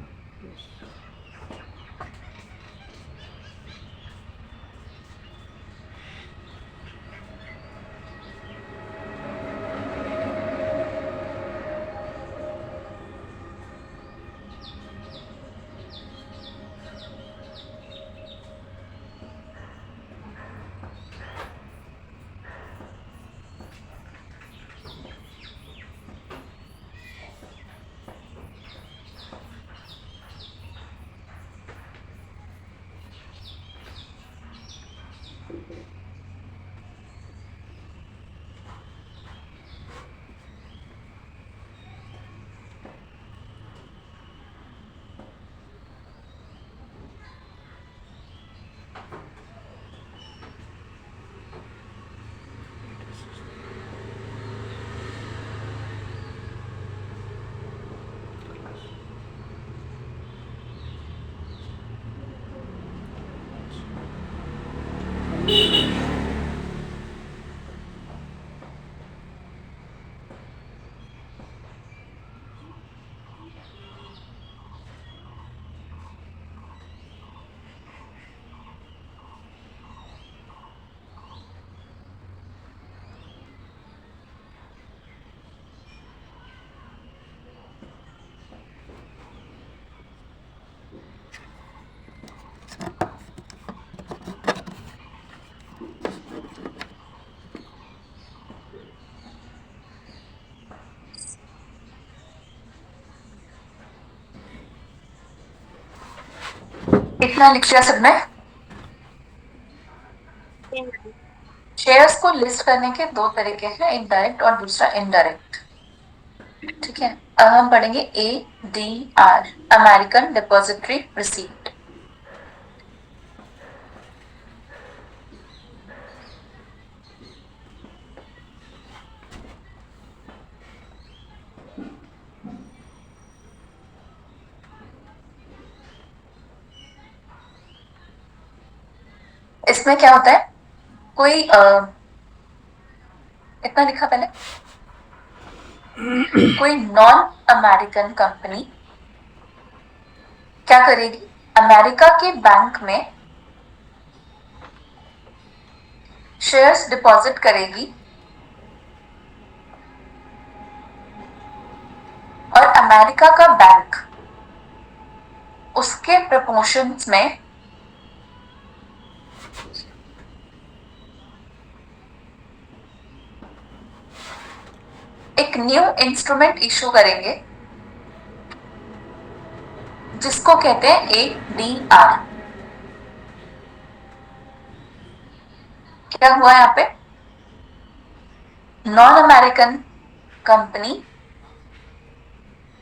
Speaker 1: इतना लिख लिया सबने? शेयर्स को लिस्ट करने के दो तरीके हैं, एक डायरेक्ट और दूसरा इनडायरेक्ट। ठीक है, अब हम पढ़ेंगे ADR, अमेरिकन डिपॉजिटरी रिसीप्ट। इसमें क्या होता है, कोई इतना लिखा पहले, कोई नॉन अमेरिकन कंपनी क्या करेगी, अमेरिका के बैंक में शेयर्स डिपॉजिट करेगी और अमेरिका का बैंक उसके प्रपोर्शंस में एक न्यू इंस्ट्रूमेंट इशू करेंगे जिसको कहते हैं ADR। क्या हुआ यहाँ पे, नॉन अमेरिकन कंपनी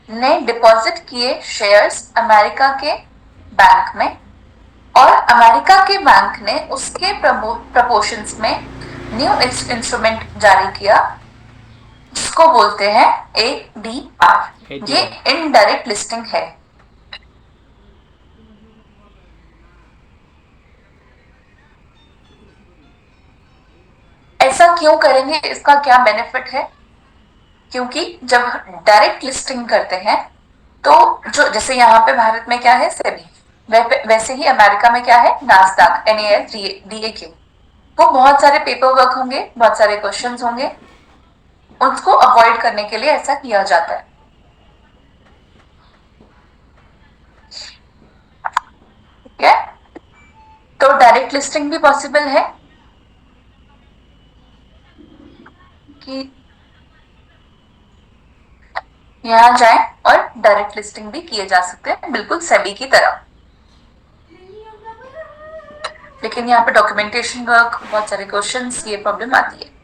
Speaker 1: ने डिपॉजिट किए शेयर्स अमेरिका के बैंक में और अमेरिका के बैंक ने उसके प्रपोर्शंस में न्यू इंस्ट्रूमेंट जारी किया जिसको बोलते हैं ADR। ये इनडायरेक्ट लिस्टिंग है। ऐसा क्यों करेंगे, इसका क्या बेनिफिट है, क्योंकि जब डायरेक्ट लिस्टिंग करते हैं तो जो जैसे यहाँ पे भारत में क्या है सेबी, वैसे ही अमेरिका में क्या है नास्डैक, NASDAQ। वो बहुत सारे पेपर वर्क होंगे, बहुत सारे क्वेश्चंस होंगे, उसको अवॉइड करने के लिए ऐसा किया जाता है। ठीक है, तो डायरेक्ट लिस्टिंग भी पॉसिबल है कि यहाँ जाए और डायरेक्ट लिस्टिंग भी किए जा सकते हैं, बिल्कुल सेबी की तरह। लेकिन यहाँ पे डॉक्यूमेंटेशन वर्क, बहुत सारे क्वेश्चंस, ये प्रॉब्लम आती है।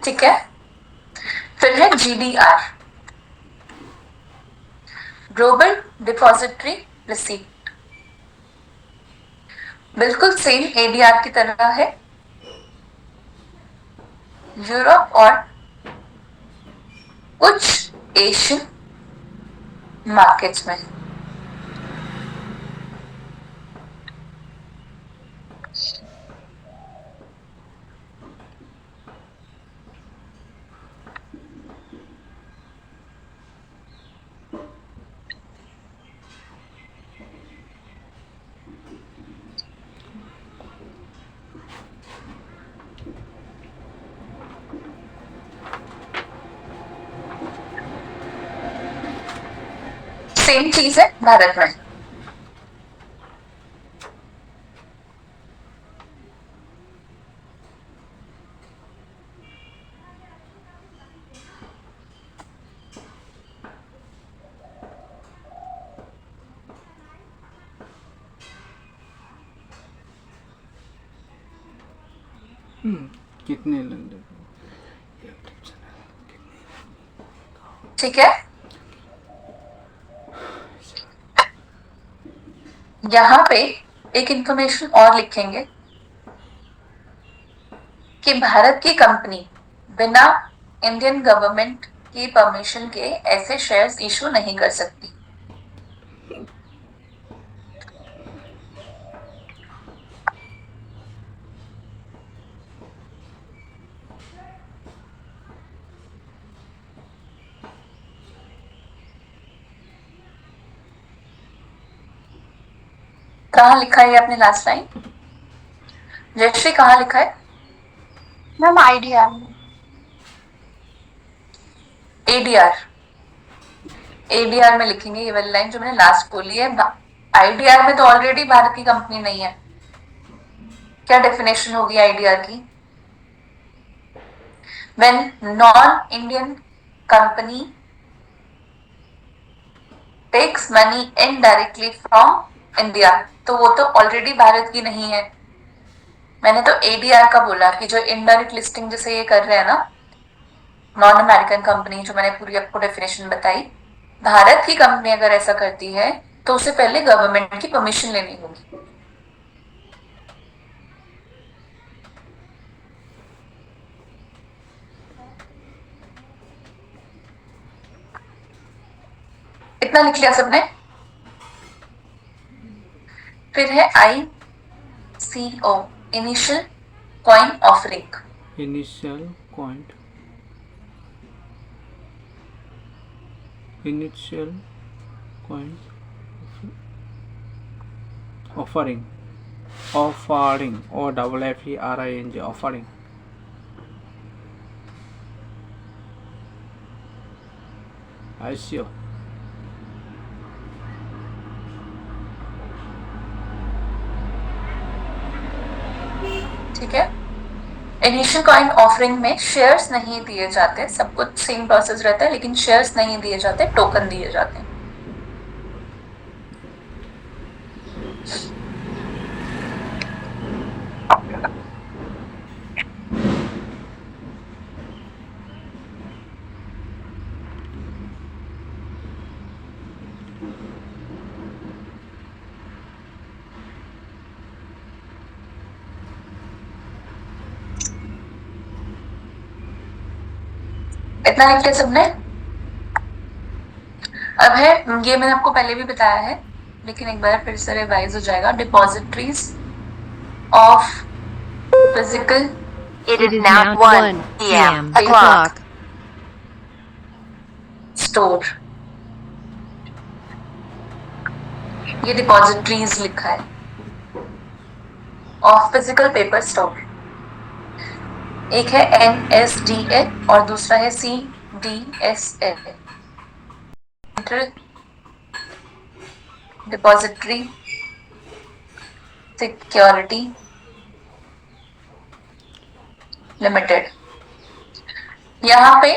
Speaker 1: ठीक है, फिर है GDR, ग्लोबल डिपॉजिटरी रिसीप्ट। बिल्कुल सेम ADR की तरह है, यूरोप और कुछ एशियन मार्केट्स में। सेम चीज है भारत में।
Speaker 4: कितने लंदे,
Speaker 1: ठीक है, यहाँ पे एक इंफॉर्मेशन और लिखेंगे कि भारत की कंपनी बिना इंडियन गवर्नमेंट की परमिशन के ऐसे शेयर्स इशू नहीं कर सकती। कहाँ लिखा है आपने लास्ट टाइम? जयश्री कहाँ लिखा है?
Speaker 7: मैम आइडिया
Speaker 1: ADR, ADR में लिखेंगे ये वाली लाइन जो मैंने लास्ट बोली है, आईडीआर में तो ऑलरेडी भारत की कंपनी नहीं है, क्या डेफिनेशन होगी आईडीआर की? When non Indian company takes money indirectly from India, तो वो तो ऑलरेडी भारत की नहीं है। मैंने तो एडीआर का बोला कि जो इनडायरेक्ट लिस्टिंग जैसे ये कर रहे हैं ना नॉन अमेरिकन कंपनी, जो मैंने पूरी आपको डेफिनेशन बताई, भारत की कंपनी अगर ऐसा करती है तो उसे पहले गवर्नमेंट की परमिशन लेनी होगी। इतना लिख लिया सबने? फिर है ICO, initial coin offering.
Speaker 4: Initial coin offering OFFERING offering। ICO
Speaker 1: ठीक है। इनिशियल कॉइन ऑफरिंग में शेयर्स नहीं दिए जाते, सब कुछ सेम प्रोसेस रहता है, लेकिन शेयर्स नहीं दिए जाते, टोकन दिए जाते हैं। इतना लिख लिया सबने? अब है, ये मैंने आपको पहले भी बताया है, लेकिन एक बार फिर से रिवाइज हो जाएगा। Depositories of physical
Speaker 6: It is now 1 p.m. o'clock.
Speaker 1: Store, ये डिपॉजिटरीज लिखा है ऑफ फिजिकल पेपर स्टोर। एक है NSDL और दूसरा है CDSL, डिपॉजिटरी सिक्योरिटी लिमिटेड। यहाँ पे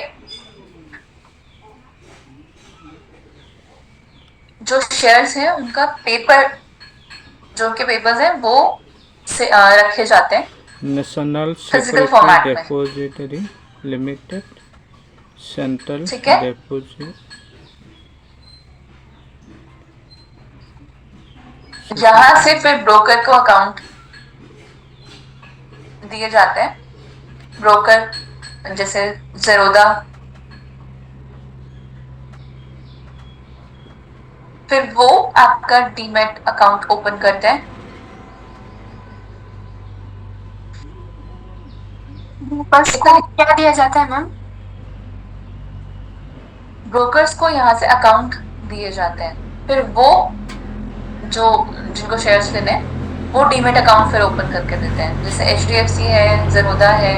Speaker 1: जो शेयर्स हैं उनका पेपर, जो उनके पेपर्स हैं वो से रखे जाते हैं
Speaker 4: नेशनल
Speaker 1: फिजिकल
Speaker 4: सिक्योरिटी
Speaker 1: फॉर्मेट में।
Speaker 4: डिपॉजिटरी लिमिटेड, सेंट्रल
Speaker 1: ठीक है।
Speaker 4: डिपॉजिट।
Speaker 1: यहाँ से फिर ब्रोकर को अकाउंट दिए जाते हैं, ब्रोकर जैसे ज़ेरोदा। फिर वो आपका डीमैट अकाउंट ओपन करते हैं।
Speaker 7: बस को क्या दिया जाता है मैम?
Speaker 1: ब्रोकर्स को यहाँ से अकाउंट दिए जाते हैं, फिर वो जो जिनको शेयर्स लेने हैं वो डीमैट अकाउंट फिर ओपन करके देते हैं, जैसे HDFC है, ज़ेरोदा है।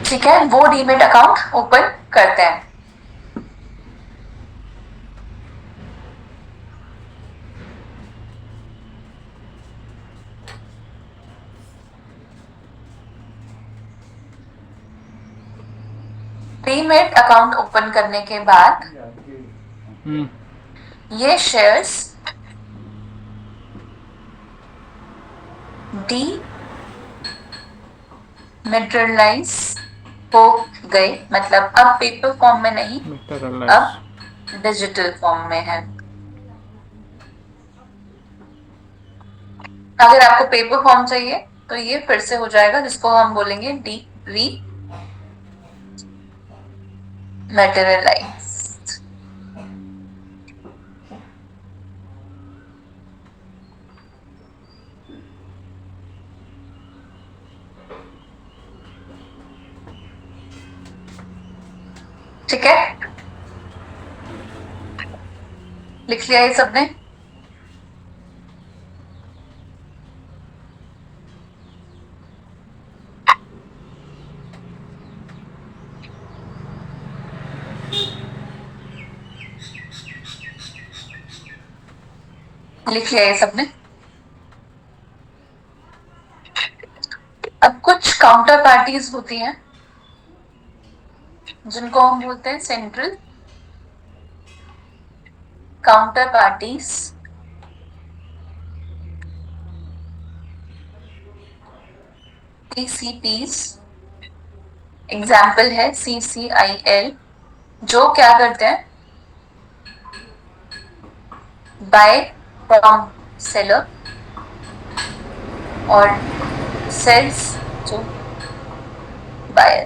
Speaker 1: ठीक है, वो डीमैट अकाउंट ओपन करते हैं। डीमैट अकाउंट ओपन करने के बाद ये शेयर्स डीमेटेरियलाइज हो गए, मतलब अब पेपर फॉर्म में नहीं, अब डिजिटल फॉर्म में है। अगर आपको पेपर फॉर्म चाहिए तो ये फिर से हो जाएगा, जिसको हम बोलेंगे डीमेटेरियलाइज। ठीक है, लिख लिया ये सबने? लिख लिया ये सबने? अब कुछ काउंटर पार्टीज होती हैं जिनको हम बोलते हैं central counter parties. CCPs example है CCIL, जो क्या करते हैं, बाय फ्रॉम सेलर और सेल्स टू बायर,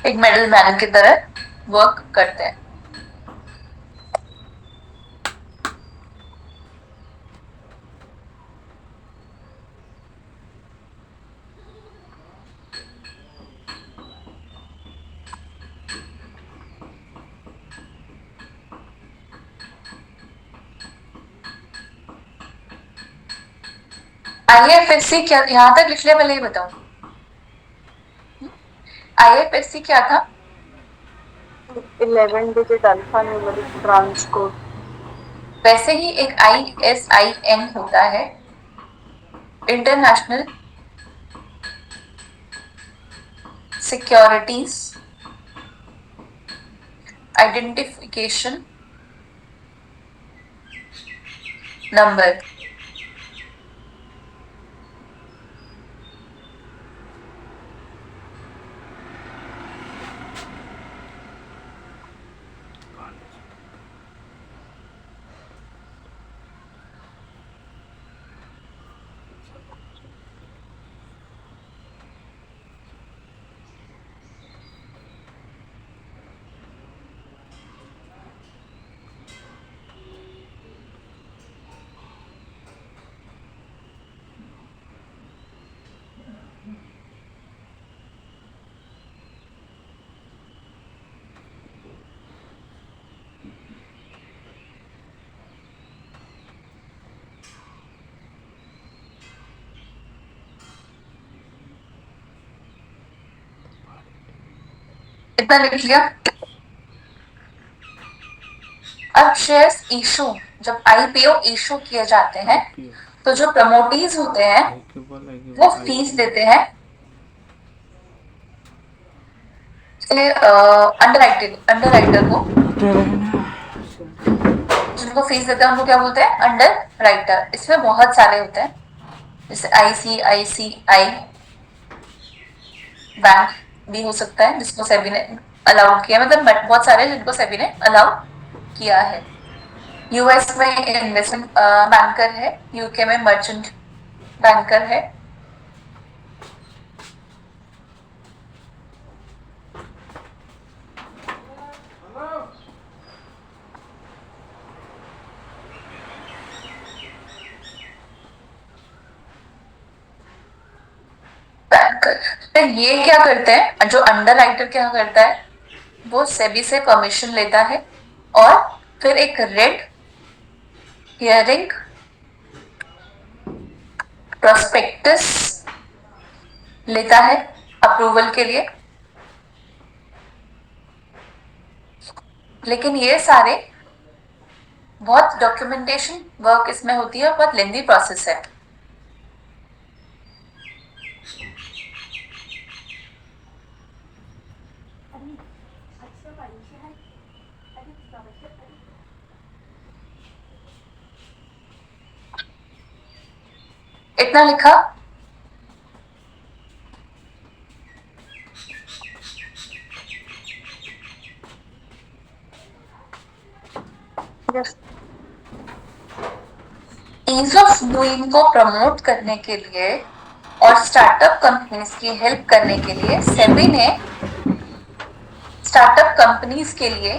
Speaker 1: एक मिडल मैन की तरह वर्क करते हैं। IFSC क्या, यहां तक लिख लिया? पहले ये बताओ IFSC क्या था?
Speaker 3: 11 digit alpha numeric branch code.
Speaker 1: वैसे ही एक ISIN होता है, इंटरनेशनल सिक्योरिटीज आइडेंटिफिकेशन नंबर। इतना लिख लिया? अब शेयर्स इशू, जब IPO इशू किए जाते हैं तो जो प्रमोटीज होते हैं वो फीस देते हैं अंडर राइटर को। जिनको फीस देते हैं उनको क्या बोलते हैं? Under writer. इसमें बहुत सारे होते हैं, जैसे ICICI बैंक भी हो सकता है जिसको सेबी ने अलाउड किया, मतलब बहुत सारे जिनको सेबी ने अलाउ किया है। US में इन्वेस्टमेंट बैंकर है, UK में मर्चेंट बैंकर है। तो ये क्या करते हैं, जो अंडर राइटर क्या करता है, वो सेबी से परमिशन लेता है और फिर एक रेड हियरिंग प्रोस्पेक्टस लेता है अप्रूवल के लिए। लेकिन ये सारे बहुत डॉक्यूमेंटेशन वर्क इसमें होती है, बहुत लेंदी प्रोसेस है। इतना लिखा? ईज ऑफ डूइंग को प्रमोट करने के लिए और स्टार्टअप कंपनीज की हेल्प करने के लिए सेबी ने स्टार्टअप कंपनीज के लिए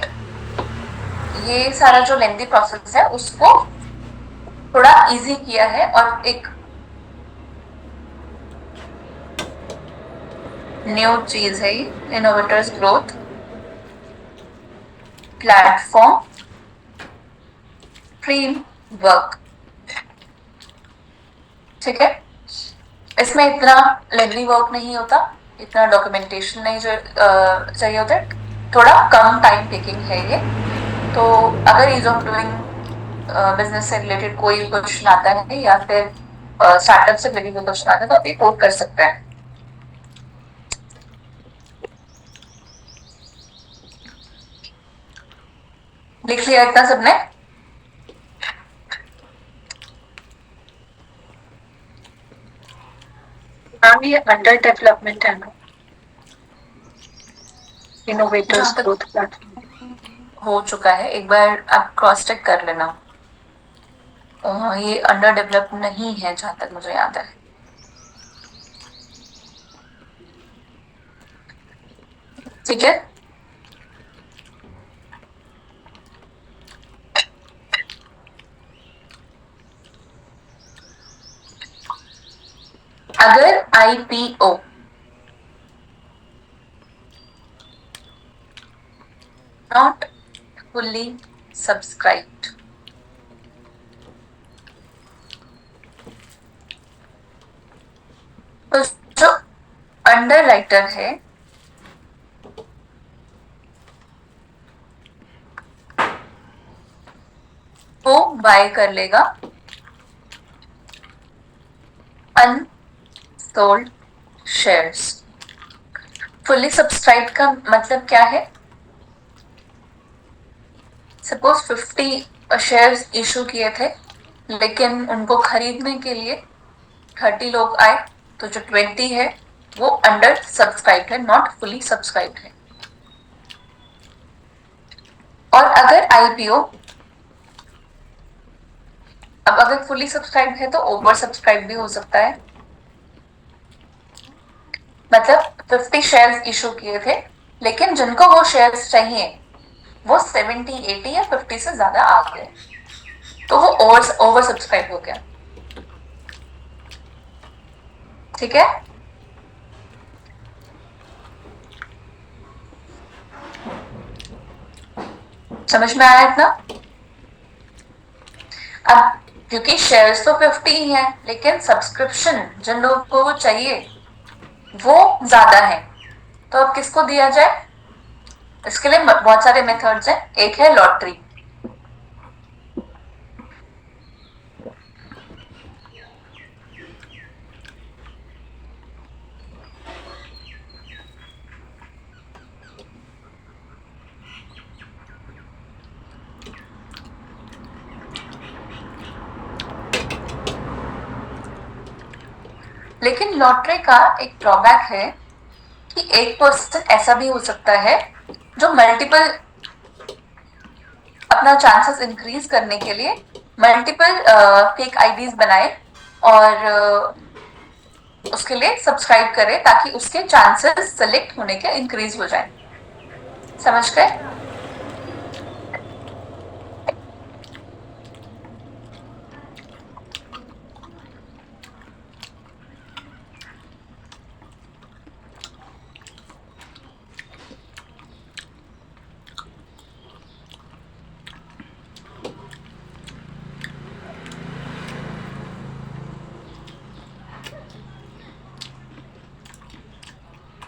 Speaker 1: ये सारा जो लेंदी प्रोसेस है उसको थोड़ा इजी किया है और एक न्यू चीज है ये, इनोवेटर्स ग्रोथ प्लेटफॉर्म फ्रेमवर्क। ठीक है, इसमें इतना लेंदी वर्क नहीं होता, इतना डॉक्यूमेंटेशन नहीं चाहिए होता, थोड़ा कम टाइम टेकिंग है ये। तो अगर ईज ऑफ डूइंग बिजनेस से रिलेटेड कोई क्वेश्चन आता है या फिर स्टार्टअप से रिलेटेड कोई क्वेश्चन आता है तो आप ये कोट कर सकते हैं। लिख लिया इतना सबने?
Speaker 2: मैम ये अंडर डेवलपमेंट है ना, इनोवेटर्स ग्रोथ प्लेटफॉर्म।
Speaker 1: हो चुका है, एक बार आप क्रॉस चेक कर लेना। ये अंडर डेवलप नहीं है जहां तक मुझे याद है। ठीक है, अगर आईपीओ नॉट फुल्ली सब्सक्राइब्ड, तो जो अंडर राइटर है वो बाय कर लेगा अनसोल्ड शेयर्स। फुल्ली सब्सक्राइब का मतलब क्या है? सपोज 50 शेयर्स इशू किए थे लेकिन उनको खरीदने के लिए 30 लोग आए, तो जो 20 है वो अंडर सब्सक्राइब है, नॉट फुली सब्सक्राइब है। और अगर आईपीओ, अब अगर फुली सब्सक्राइब है तो ओवर सब्सक्राइब भी हो सकता है। मतलब 50 शेयर्स इशू किए थे लेकिन जिनको वो शेयर्स चाहिए वो 70, 80 या 50 से ज्यादा आ गए, तो वो ओवर सब्सक्राइब हो गया। ठीक है, समझ में आया इतना? अब क्योंकि शेयर्स तो 50 ही हैं लेकिन सब्सक्रिप्शन जिन लोगों को वो चाहिए वो ज्यादा है, तो अब किसको दिया जाए? इसके लिए बहुत सारे मेथड्स हैं। एक है लॉटरी, लेकिन लॉटरी का एक ड्रॉबैक है कि एक पर्सन ऐसा भी हो सकता है जो मल्टीपल अपना चांसेस इंक्रीज करने के लिए मल्टीपल फेक आईडीज बनाए और उसके लिए सब्सक्राइब करे ताकि उसके चांसेस सेलेक्ट होने के इंक्रीज हो जाए। समझ गए?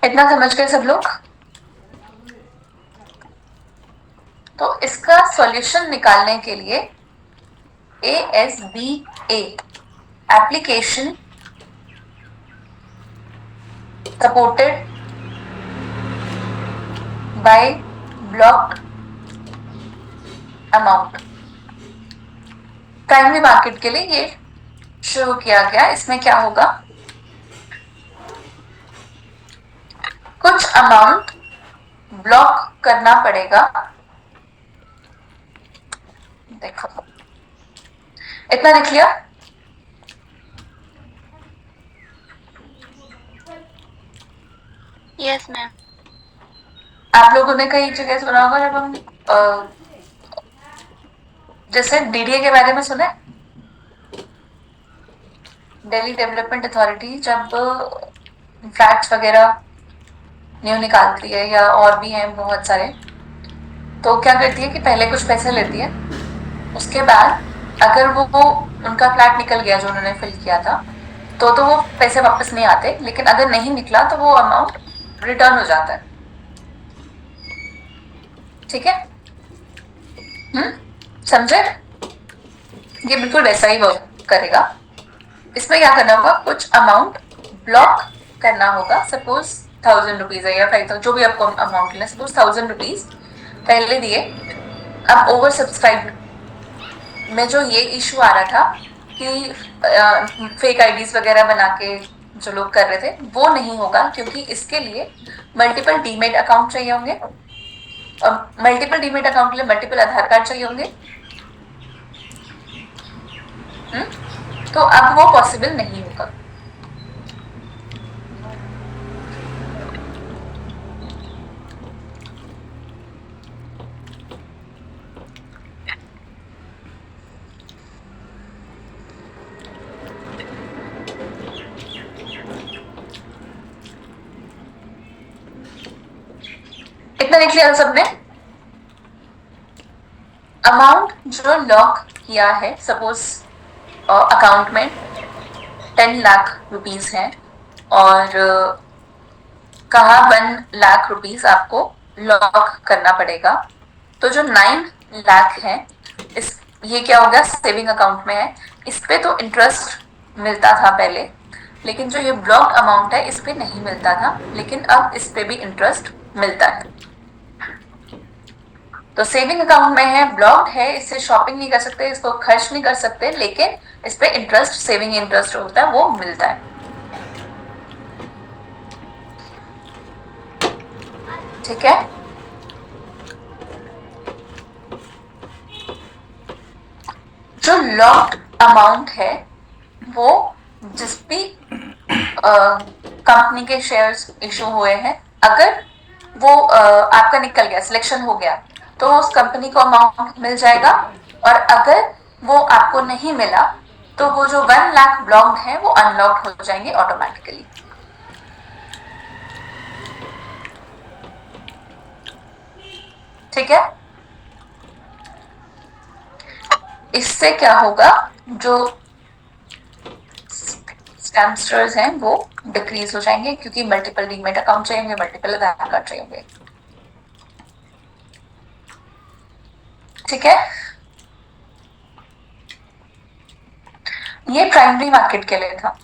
Speaker 1: इतना समझ गए सब लोग? तो इसका सॉल्यूशन निकालने के लिए ASBA application supported by block amount primary market के लिए ये शुरू किया गया। इसमें क्या होगा, कुछ अमाउंट ब्लॉक करना पड़ेगा। देखो इतना लिख लिया।
Speaker 7: Yes ma'am.
Speaker 1: आप लोगों ने कई जगह सुना होगा जब हम जैसे डीडीए के बारे में सुने, दिल्ली डेवलपमेंट अथॉरिटी जब फ्लैट्स वगैरह न्यू निकालती है या और भी हैं बहुत सारे, तो क्या करती है कि पहले कुछ पैसे लेती है, उसके बाद अगर वो उनका फ्लैट निकल गया जो उन्होंने फिल किया था तो वो पैसे वापस नहीं आते, लेकिन अगर नहीं निकला तो वो अमाउंट रिटर्न हो जाता है। ठीक है, समझे? ये बिल्कुल वैसा ही वर्क करेगा। इसमें क्या करना होगा, कुछ अमाउंट ब्लॉक करना होगा। सपोज 1000 रुपीज है या 5000, जो भी आपको अमाउंट लेना, सपोज 1000 रुपीज पहले दिए। अब ओवर सब्सक्राइब में जो ये इशू आ रहा था कि फेक आईडीज वगैरह बना के जो लोग कर रहे थे, वो नहीं होगा, क्योंकि इसके लिए मल्टीपल डीमेट अकाउंट चाहिए होंगे, और मल्टीपल डीमेट अकाउंट के लिए मल्टीपल आधार कार्ड चाहिए होंगे। तो अब वो पॉसिबल नहीं होगा। इतना लिख लिया सबने? अमाउंट जो लॉक किया है, सपोज अकाउंट में 10 लाख रुपीस है, और कहा 1 लाख रुपीस आपको लॉक करना पड़ेगा। तो जो 9 लाख है, इस ये क्या होगा, सेविंग अकाउंट में है। इस पे तो इंटरेस्ट मिलता था पहले, लेकिन जो ये ब्लॉक अमाउंट है, इस पे नहीं मिलता था, लेकिन अब इस पे भी इंटरेस्ट मिलता है। तो सेविंग अकाउंट में है, ब्लॉक्ड है, इससे शॉपिंग नहीं कर सकते, इसको खर्च नहीं कर सकते, लेकिन इस पे इंटरेस्ट, सेविंग इंटरेस्ट होता है, वो मिलता है। ठीक है? जो लॉक्ड अमाउंट है, वो जिस भी कंपनी के शेयर्स इशू हुए हैं, अगर वो आपका निकल गया, सिलेक्शन हो गया, तो उस कंपनी को अमाउंट मिल जाएगा। और अगर वो आपको नहीं मिला, तो वो जो 1 लाख ब्लॉक्ड है, वो अनलॉक्ड हो जाएंगे ऑटोमेटिकली। ठीक है? इससे क्या होगा, जो स्कैमस्टर्स हैं वो डिक्रीज हो जाएंगे, क्योंकि मल्टीपल डीमेट अकाउंट चाहिए, मल्टीपल आधार कार्ड चाहिए। ठीक है? ये प्राइमरी मार्केट के लिए था।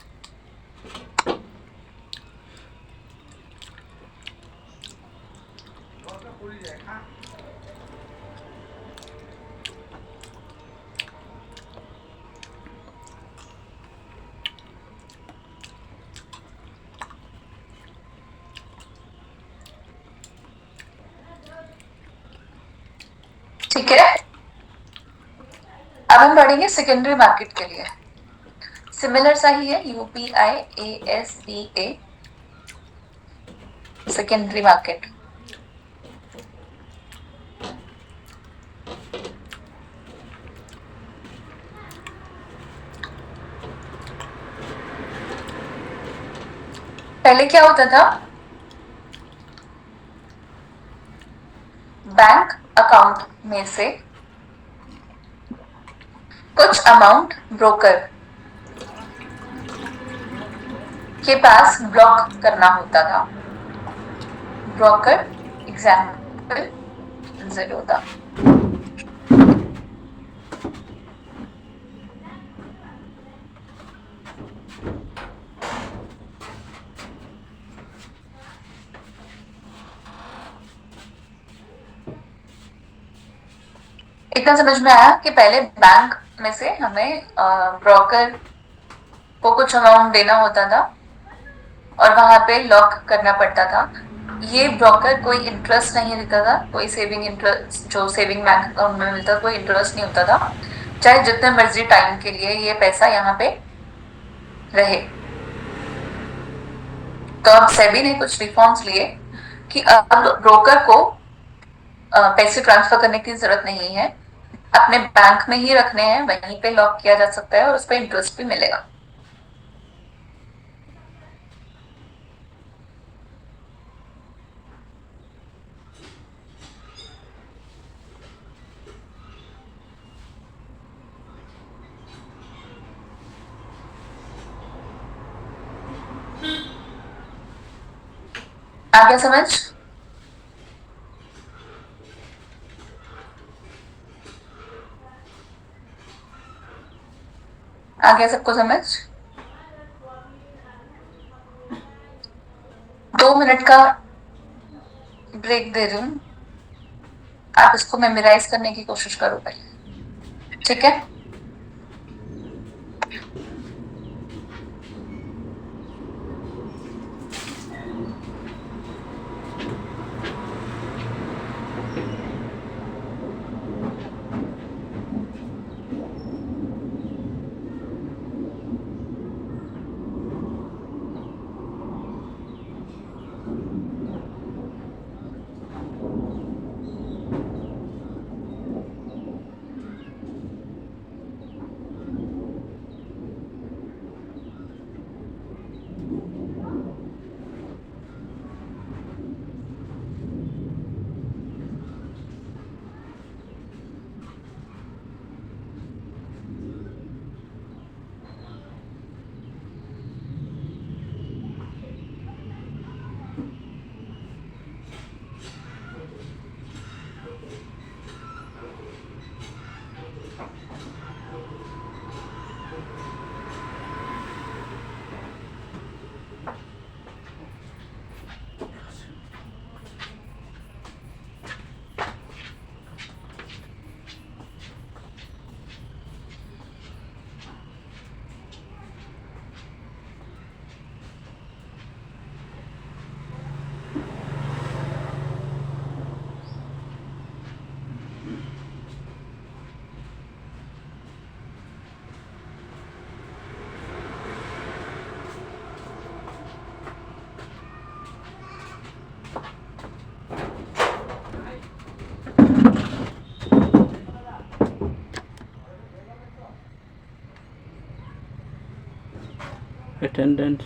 Speaker 1: ठीक है? अब हम बढ़ेंगे सेकेंडरी मार्केट के लिए। सिमिलर सा ही है, UPIASEA सेकेंडरी मार्केट। पहले क्या होता था, बैंक अकाउंट में से कुछ अमाउंट ब्रोकर के पास ब्लॉक करना होता था। Broker example Zerodha. इतना समझ में आया कि पहले बैंक में से हमें ब्रोकर को कुछ अमाउंट देना होता था, और वहां पे लॉक करना पड़ता था। ये ब्रोकर कोई इंटरेस्ट नहीं देता था, कोई सेविंग इंटरेस्ट, जो सेविंग बैंक अकाउंट में मिलता, कोई इंटरेस्ट नहीं होता था, चाहे जितने मर्जी टाइम के लिए ये पैसा यहाँ पे रहे। तो अब सेबी ने कुछ रिफॉर्म्स लिए कि अब ब्रोकर को पैसे ट्रांसफर करने की जरूरत नहीं है, अपने बैंक में ही रखने हैं, वहीं पे लॉक किया जा सकता है, और उस पर इंटरेस्ट भी मिलेगा। आ गया समझ? आ गया सबको समझ? 2 मिनट का ब्रेक दे रही हूँ, आप इसको मेमोराइज करने की कोशिश करो पहले, ठीक है?
Speaker 4: Attendance.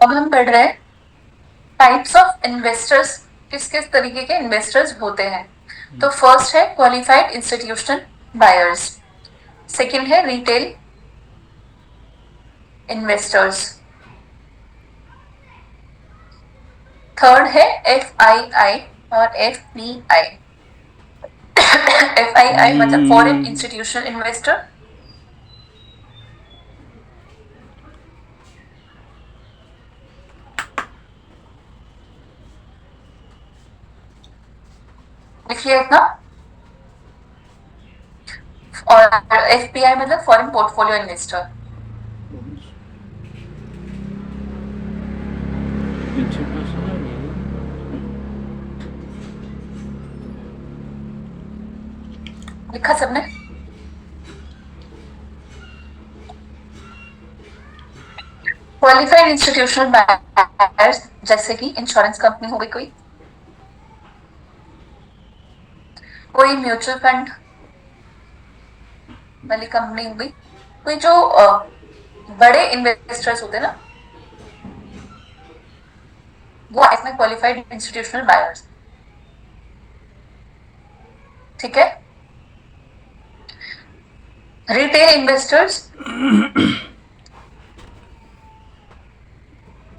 Speaker 1: अब हम पढ़ रहे हैं टाइप्स ऑफ इन्वेस्टर्स, किस किस तरीके के इन्वेस्टर्स होते हैं। तो फर्स्ट है क्वालिफाइड इंस्टीट्यूशनल बायर्स, सेकंड है रिटेल इन्वेस्टर्स, थर्ड है FII और FPI। FII मतलब फॉरेन इंस्टीट्यूशनल इन्वेस्टर, लिखिए इतना, और FPI मतलब फॉरेन पोर्टफोलियो इन्वेस्टर। लिखा सबने? क्वालिफाइड इंस्टीट्यूशनल बायर्स जैसे कि इंश्योरेंस कंपनी हो गई, कोई म्यूचुअल फंड वाली कंपनी हो गई, कोई जो बड़े इन्वेस्टर्स होते हैं ना, वो इसमें क्वालिफाइड इंस्टीट्यूशनल बायर्स, ठीक है। रिटेल इन्वेस्टर्स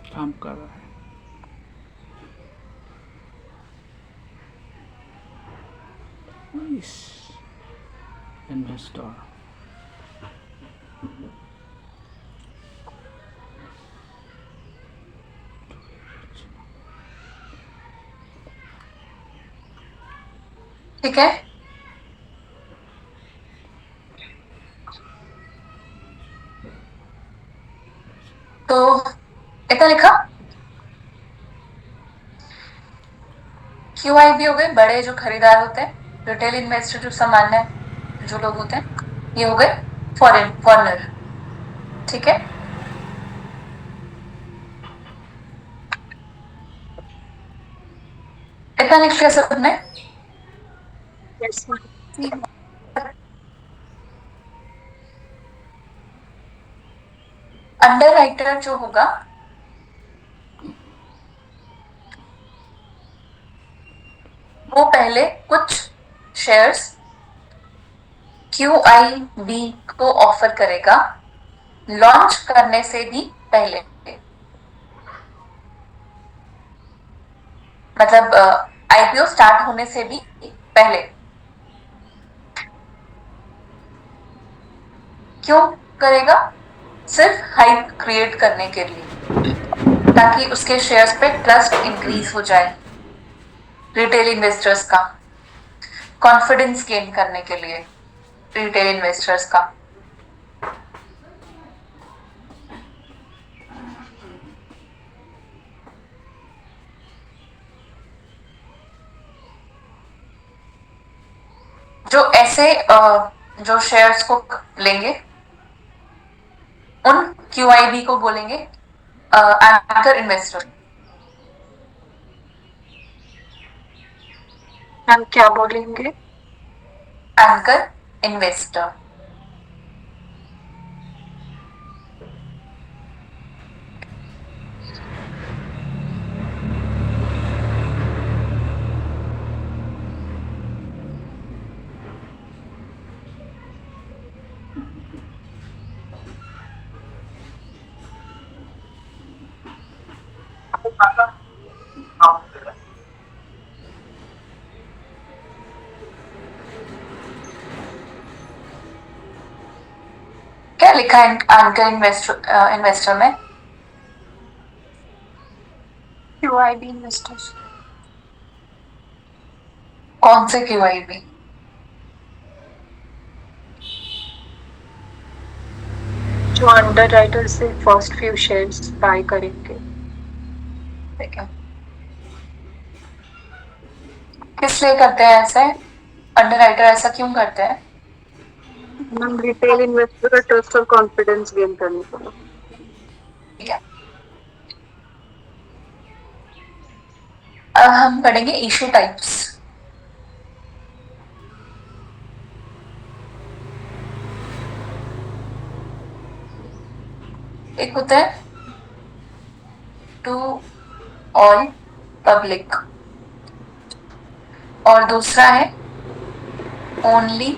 Speaker 4: काम कर रहा है। इन्वेस्टर
Speaker 1: ठीक है, तो इतना लिखा। QIB हो गए बड़े जो खरीदार होते हैं, रिटेल इन्वेस्टर जो सामान्य जो लोग होते हैं, ये हो गए फॉरेनर। ठीक है, इतना लिख लिया सबने।
Speaker 2: Yes ma'am.
Speaker 1: अंडर राइटर जो होगा वो पहले कुछ शेयर्स QIB को ऑफर करेगा लॉन्च करने से भी पहले, मतलब IPO स्टार्ट होने से भी पहले। क्यों करेगा? सिर्फ हाइप क्रिएट करने के लिए, ताकि उसके शेयर्स पे ट्रस्ट इंक्रीज हो जाए, रिटेल इन्वेस्टर्स का कॉन्फिडेंस गेन करने के लिए, रिटेल इन्वेस्टर्स का। जो ऐसे जो शेयर्स को लेंगे उन QIB को बोलेंगे एंकर इन्वेस्टर।
Speaker 2: मैम क्या बोलेंगे?
Speaker 1: Anchor investor. क्या लिखा है एंकर इन्वेस्टर में?
Speaker 2: QIB investors.
Speaker 1: कौन से QIB?
Speaker 2: जो अंडर राइटर से फर्स्ट फ्यू शेयर्स बाय करेंगे।
Speaker 1: ठीक है, किस लिए करते हैं ऐसे? अंडर राइटर ऐसा क्यों करते हैं?
Speaker 3: मैम रिटेल इन्वेस्टर का ट्रस्ट और कॉन्फिडेंस गेन करने के लिए।
Speaker 1: ठीक है, अब हम पढ़ेंगे इशू टाइप्स। एक होता है टू ऑल पब्लिक और दूसरा है only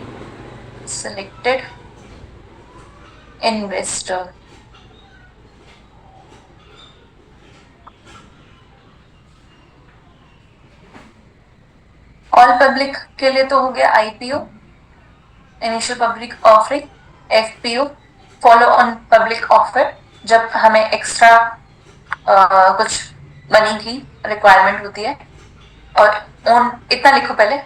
Speaker 1: selected investor. All public के लिए तो हो गया IPO, initial public offering, FPO, follow on public offer, जब हमें एक्स्ट्रा कुछ मनी की रिक्वायरमेंट होती है। और ओन इतना लिखो पहले,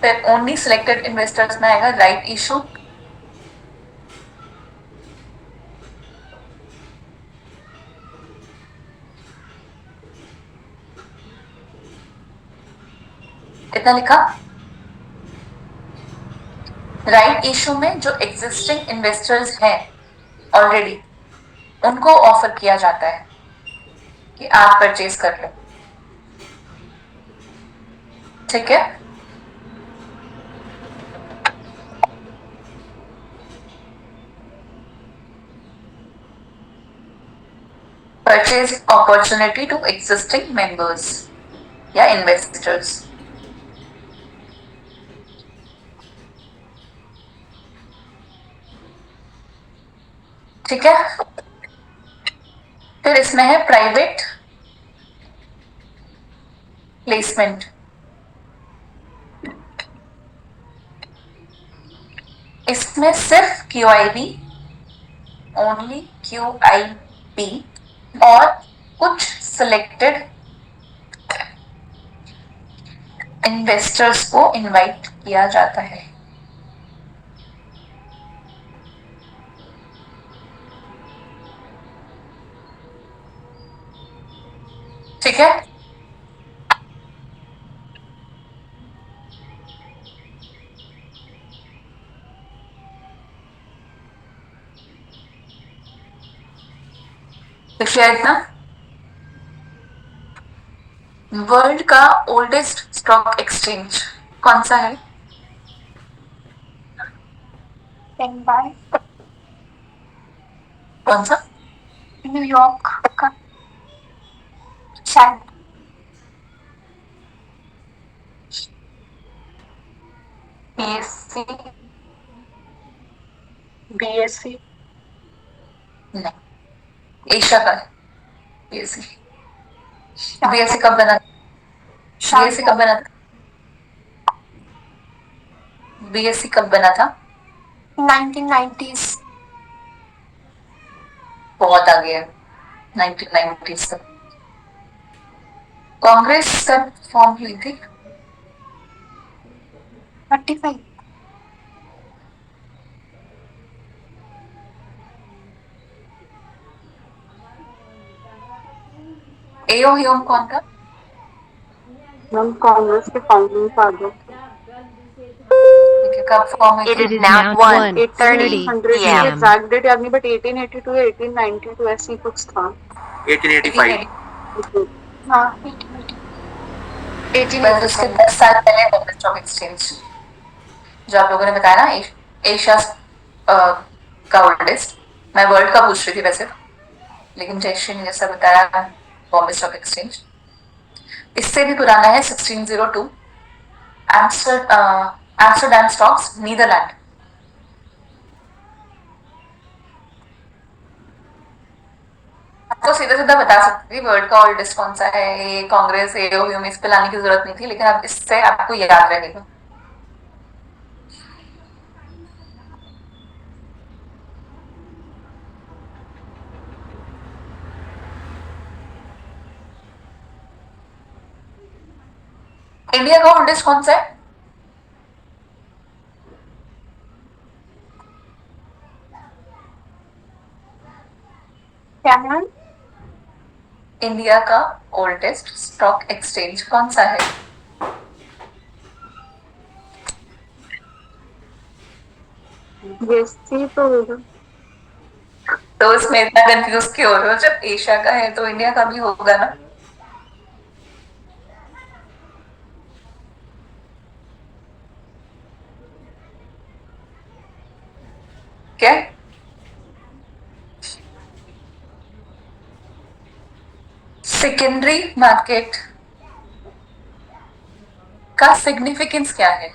Speaker 1: फिर ओनली सिलेक्टेड इन्वेस्टर्स में आएगा राइट इशू, इतना लिखा। राइट इशू में जो एग्जिस्टिंग इन्वेस्टर्स हैं ऑलरेडी, उनको ऑफर किया जाता है कि आप परचेज कर लो। ठीक है, purchase opportunity to existing members या इन्वेस्टर्स। ठीक है, फिर इसमें है प्राइवेट प्लेसमेंट। इसमें सिर्फ QIB, ओनली QIB और कुछ सिलेक्टेड इन्वेस्टर्स को इनवाइट किया जाता है। ठीक है, देखिए इतना। वर्ल्ड का ओल्डेस्ट स्टॉक एक्सचेंज कौन सा है?
Speaker 2: मुंबई,
Speaker 1: कौन सा?
Speaker 2: न्यूयॉर्क का शायद।
Speaker 1: पीएससी?
Speaker 2: बीएससी।
Speaker 1: नहीं, एशिया का है पीएससी। बीएससी कब बना? बीएससी कब बना था? बीएससी कब बना था?
Speaker 2: 1990s।
Speaker 1: बहुत आगे है, 1990s तक। कांग्रेस कब फॉर्म हुई थी?
Speaker 2: 35।
Speaker 1: एओ ह्यूम कौन था?
Speaker 3: मैम कांग्रेस के फाउंडिंग फादर।
Speaker 1: ठीक है, कब फॉर्म हुई
Speaker 6: It
Speaker 1: थी?
Speaker 6: is now 1:30
Speaker 3: 1800
Speaker 6: p.m.
Speaker 3: Exact date याद नहीं, बट 1882 या 1892 ऐसे ही कुछ था।
Speaker 5: 1885।
Speaker 2: हाँ,
Speaker 1: 1880। बस उसके 10 साल पहले बॉम्बे स्टॉक एक्सचेंज, जो आप लोगों ने बताया ना, एशिया का ओल्डेस्ट। मैं वर्ल्ड का पूछ रही थी वैसे, लेकिन जयश्री ने जैसा बताया बॉम्बे स्टॉक एक्सचेंज। इससे भी पुराना है 1602 एम्स्टरडैम स्टॉक्स, नीदरलैंड। आपको सीधा सीधा बता सकती थी वर्ल्ड का ओल्डेस्ट कौन सा है, ये कांग्रेस एओ ह्यूम, इस पे लाने की जरूरत नहीं थी, लेकिन अब इससे आपको याद रहेगा। इंडिया का ओल्डेस्ट कौन सा है?
Speaker 2: क्या मैम?
Speaker 1: इंडिया का ओल्डेस्ट स्टॉक एक्सचेंज कौन सा है?
Speaker 3: बीएससी तो होगा।
Speaker 1: तो उसमें इतना कंफ्यूज क्यों हो रहे हो? जब एशिया का है तो इंडिया का भी होगा ना। क्या? सेकेंडरी मार्केट का सिग्निफिकेंस क्या है?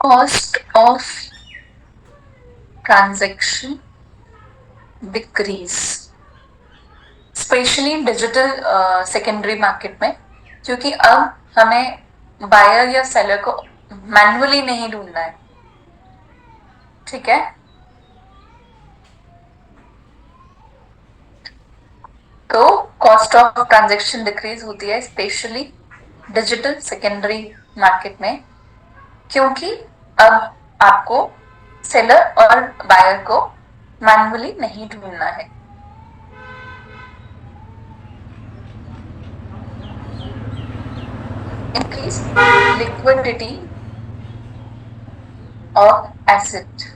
Speaker 1: Cost of transaction decrease, specially digital secondary market में, क्योंकि अब हमें बायर या सेलर को मैन्युअली नहीं ढूंढना है। ठीक है, तो कॉस्ट ऑफ ट्रांजैक्शन डिक्रीज होती है स्पेशली डिजिटल सेकेंडरी मार्केट में, क्योंकि अब आपको सेलर और बायर को मैन्युअली नहीं ढूंढना है। Increase liquidity of asset,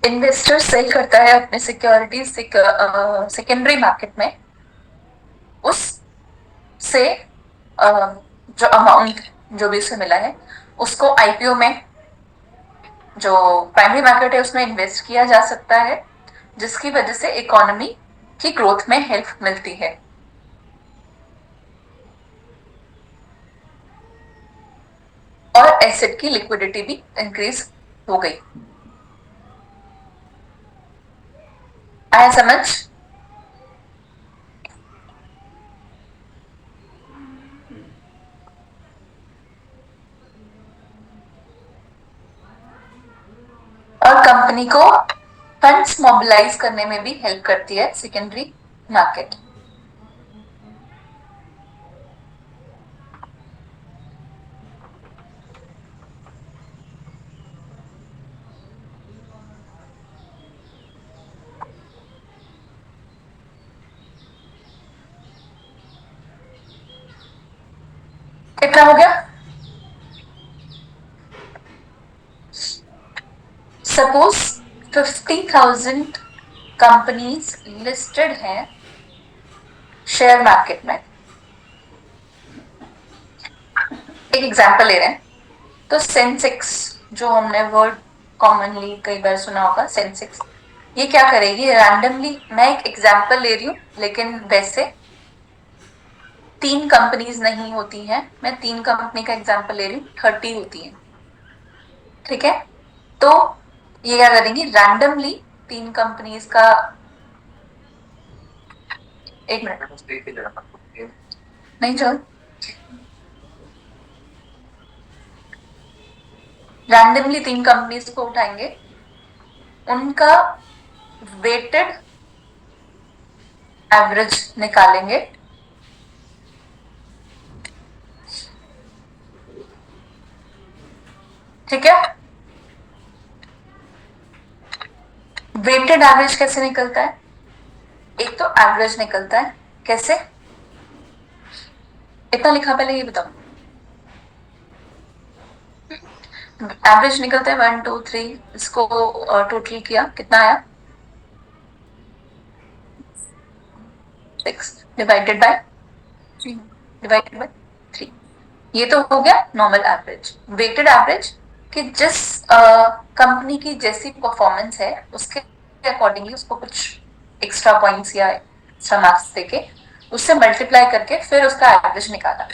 Speaker 1: investor sell करता है अपने सिक्योरिटीज सेकेंडरी मार्केट में, उस से जो अमाउंट जो भी उसे मिला है उसको आईपीओ में, जो प्राइमरी मार्केट है उसमें इन्वेस्ट किया जा सकता है, जिसकी वजह से इकोनॉमी की ग्रोथ में हेल्प मिलती है। और एसेट की लिक्विडिटी भी इंक्रीज हो गई। आया समझ? और कंपनी को फंड्स मोबिलाइज करने में भी हेल्प करती है सेकेंडरी मार्केट। कितना हो गया? सपोज 50,000 कंपनीज लिस्टेड हैं शेयर मार्केट में। एक एग्जांपल ले रहे हैं, तो सेंसेक्स, जो हमने वर्ड कॉमनली कई बार सुना होगा, सेंसेक्स, ये क्या करेगी रैंडमली, मैं एक एग्जांपल ले रही हूँ लेकिन वैसे 3 कंपनीज नहीं होती हैं, मैं 3 कंपनी का एग्जांपल ले रही हूँ, 30 होती हैं, ठीक है? तो ये क्या करेंगी रैंडमली 3 कंपनीज का, एक मिनट नहीं चल, रैंडमली 3 कंपनीज को उठाएंगे, उनका वेटेड एवरेज निकालेंगे, ठीक है? वेटेड एवरेज कैसे निकलता है? एक तो एवरेज निकलता है, कैसे? इतना लिखा पहले ये बताओ। एवरेज निकलता है 1 2 3, इसको टोटल किया कितना आया? 6 डिवाइडेड बाय 3। ये तो हो गया नॉर्मल एवरेज। वेटेड एवरेज कि जिस कंपनी की जैसी परफॉर्मेंस है उसके अकॉर्डिंगली उसको कुछ एक्स्ट्रा पॉइंट्स या एक्स्ट्रा मार्क्स देके उससे मल्टीप्लाई करके फिर उसका एवरेज निकाला।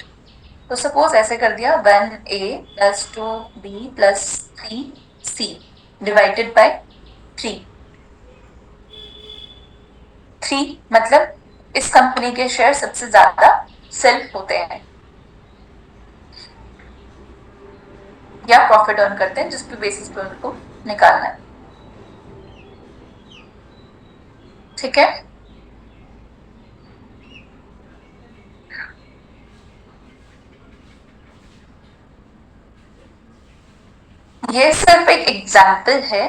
Speaker 1: तो सपोज ऐसे कर दिया 1A + 2B + 3C divided by 3। 3 मतलब इस कंपनी के शेयर सबसे ज्यादा सेल होते हैं या प्रॉफिट अर्न करते हैं, जिसके बेसिस पे उनको निकालना है, ठीक है? ये सिर्फ एक एग्जाम्पल है,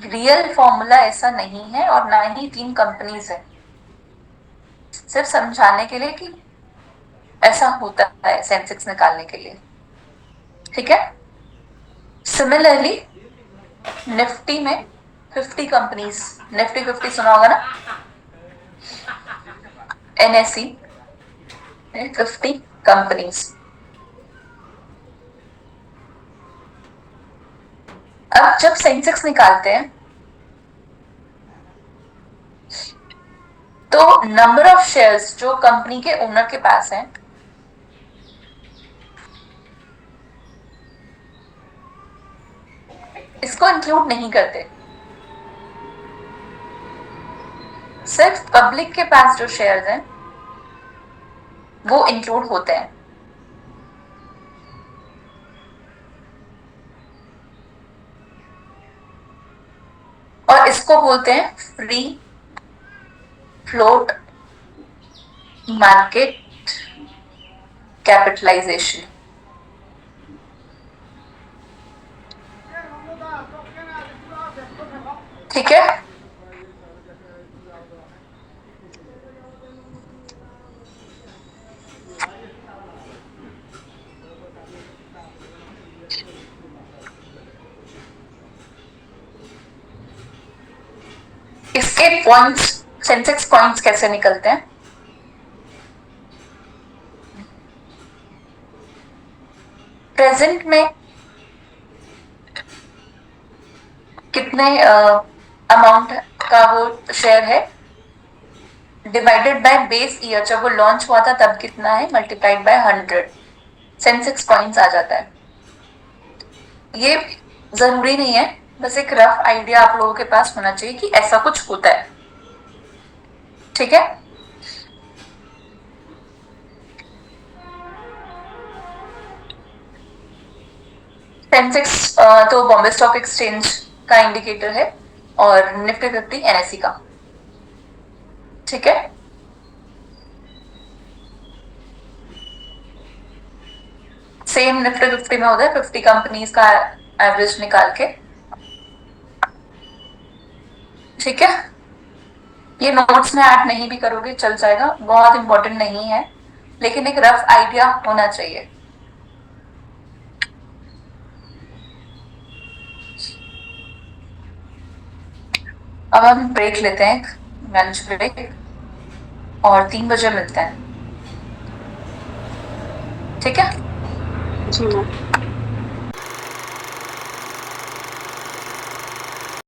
Speaker 1: रियल फॉर्मूला ऐसा नहीं है और ना ही 3 कंपनीज है, सिर्फ समझाने के लिए कि ऐसा होता है सेंसेक्स निकालने के लिए, ठीक है? सिमिलरली निफ्टी में 50 कंपनीज, निफ्टी 50 सुना होगा ना, NSE 50 कंपनीज। अब जब सेंसेक्स निकालते हैं तो नंबर ऑफ शेयर्स जो कंपनी के ओनर के पास है इसको इंक्लूड नहीं करते, सिर्फ पब्लिक के पास जो शेयर्स हैं वो इंक्लूड होते हैं। और इसको बोलते हैं फ्री फ्लोट मार्केट कैपिटलाइजेशन, ठीक है? इसके पॉइंट्स, सेंसेक्स पॉइंट्स कैसे निकलते हैं? प्रेजेंट में कितने अमाउंट का वो शेयर है डिवाइडेड बाय बेस ईयर, जब वो लॉन्च हुआ था तब कितना है, मल्टीप्लाइड बाय 100, सेंसेक्स पॉइंट्स आ जाता है। ये जरूरी नहीं है, बस एक रफ आइडिया आप लोगों के पास होना चाहिए कि ऐसा कुछ होता है। ठीक है, सेंसेक्स तो बॉम्बे स्टॉक एक्सचेंज का इंडिकेटर है और निफ्टी 50 एनएससी का। ठीक है, सेम निफ्टी 50 में होता है 50 कंपनीज का एवरेज निकाल के। ठीक है, ये नोट्स में ऐड नहीं भी करोगे चल जाएगा, बहुत इंपॉर्टेंट नहीं है, लेकिन एक रफ आइडिया होना चाहिए। अब हम ब्रेक लेते हैं, लंच ब्रेक, और 3 बजे मिलते हैं। ठीक है
Speaker 3: जी मैम।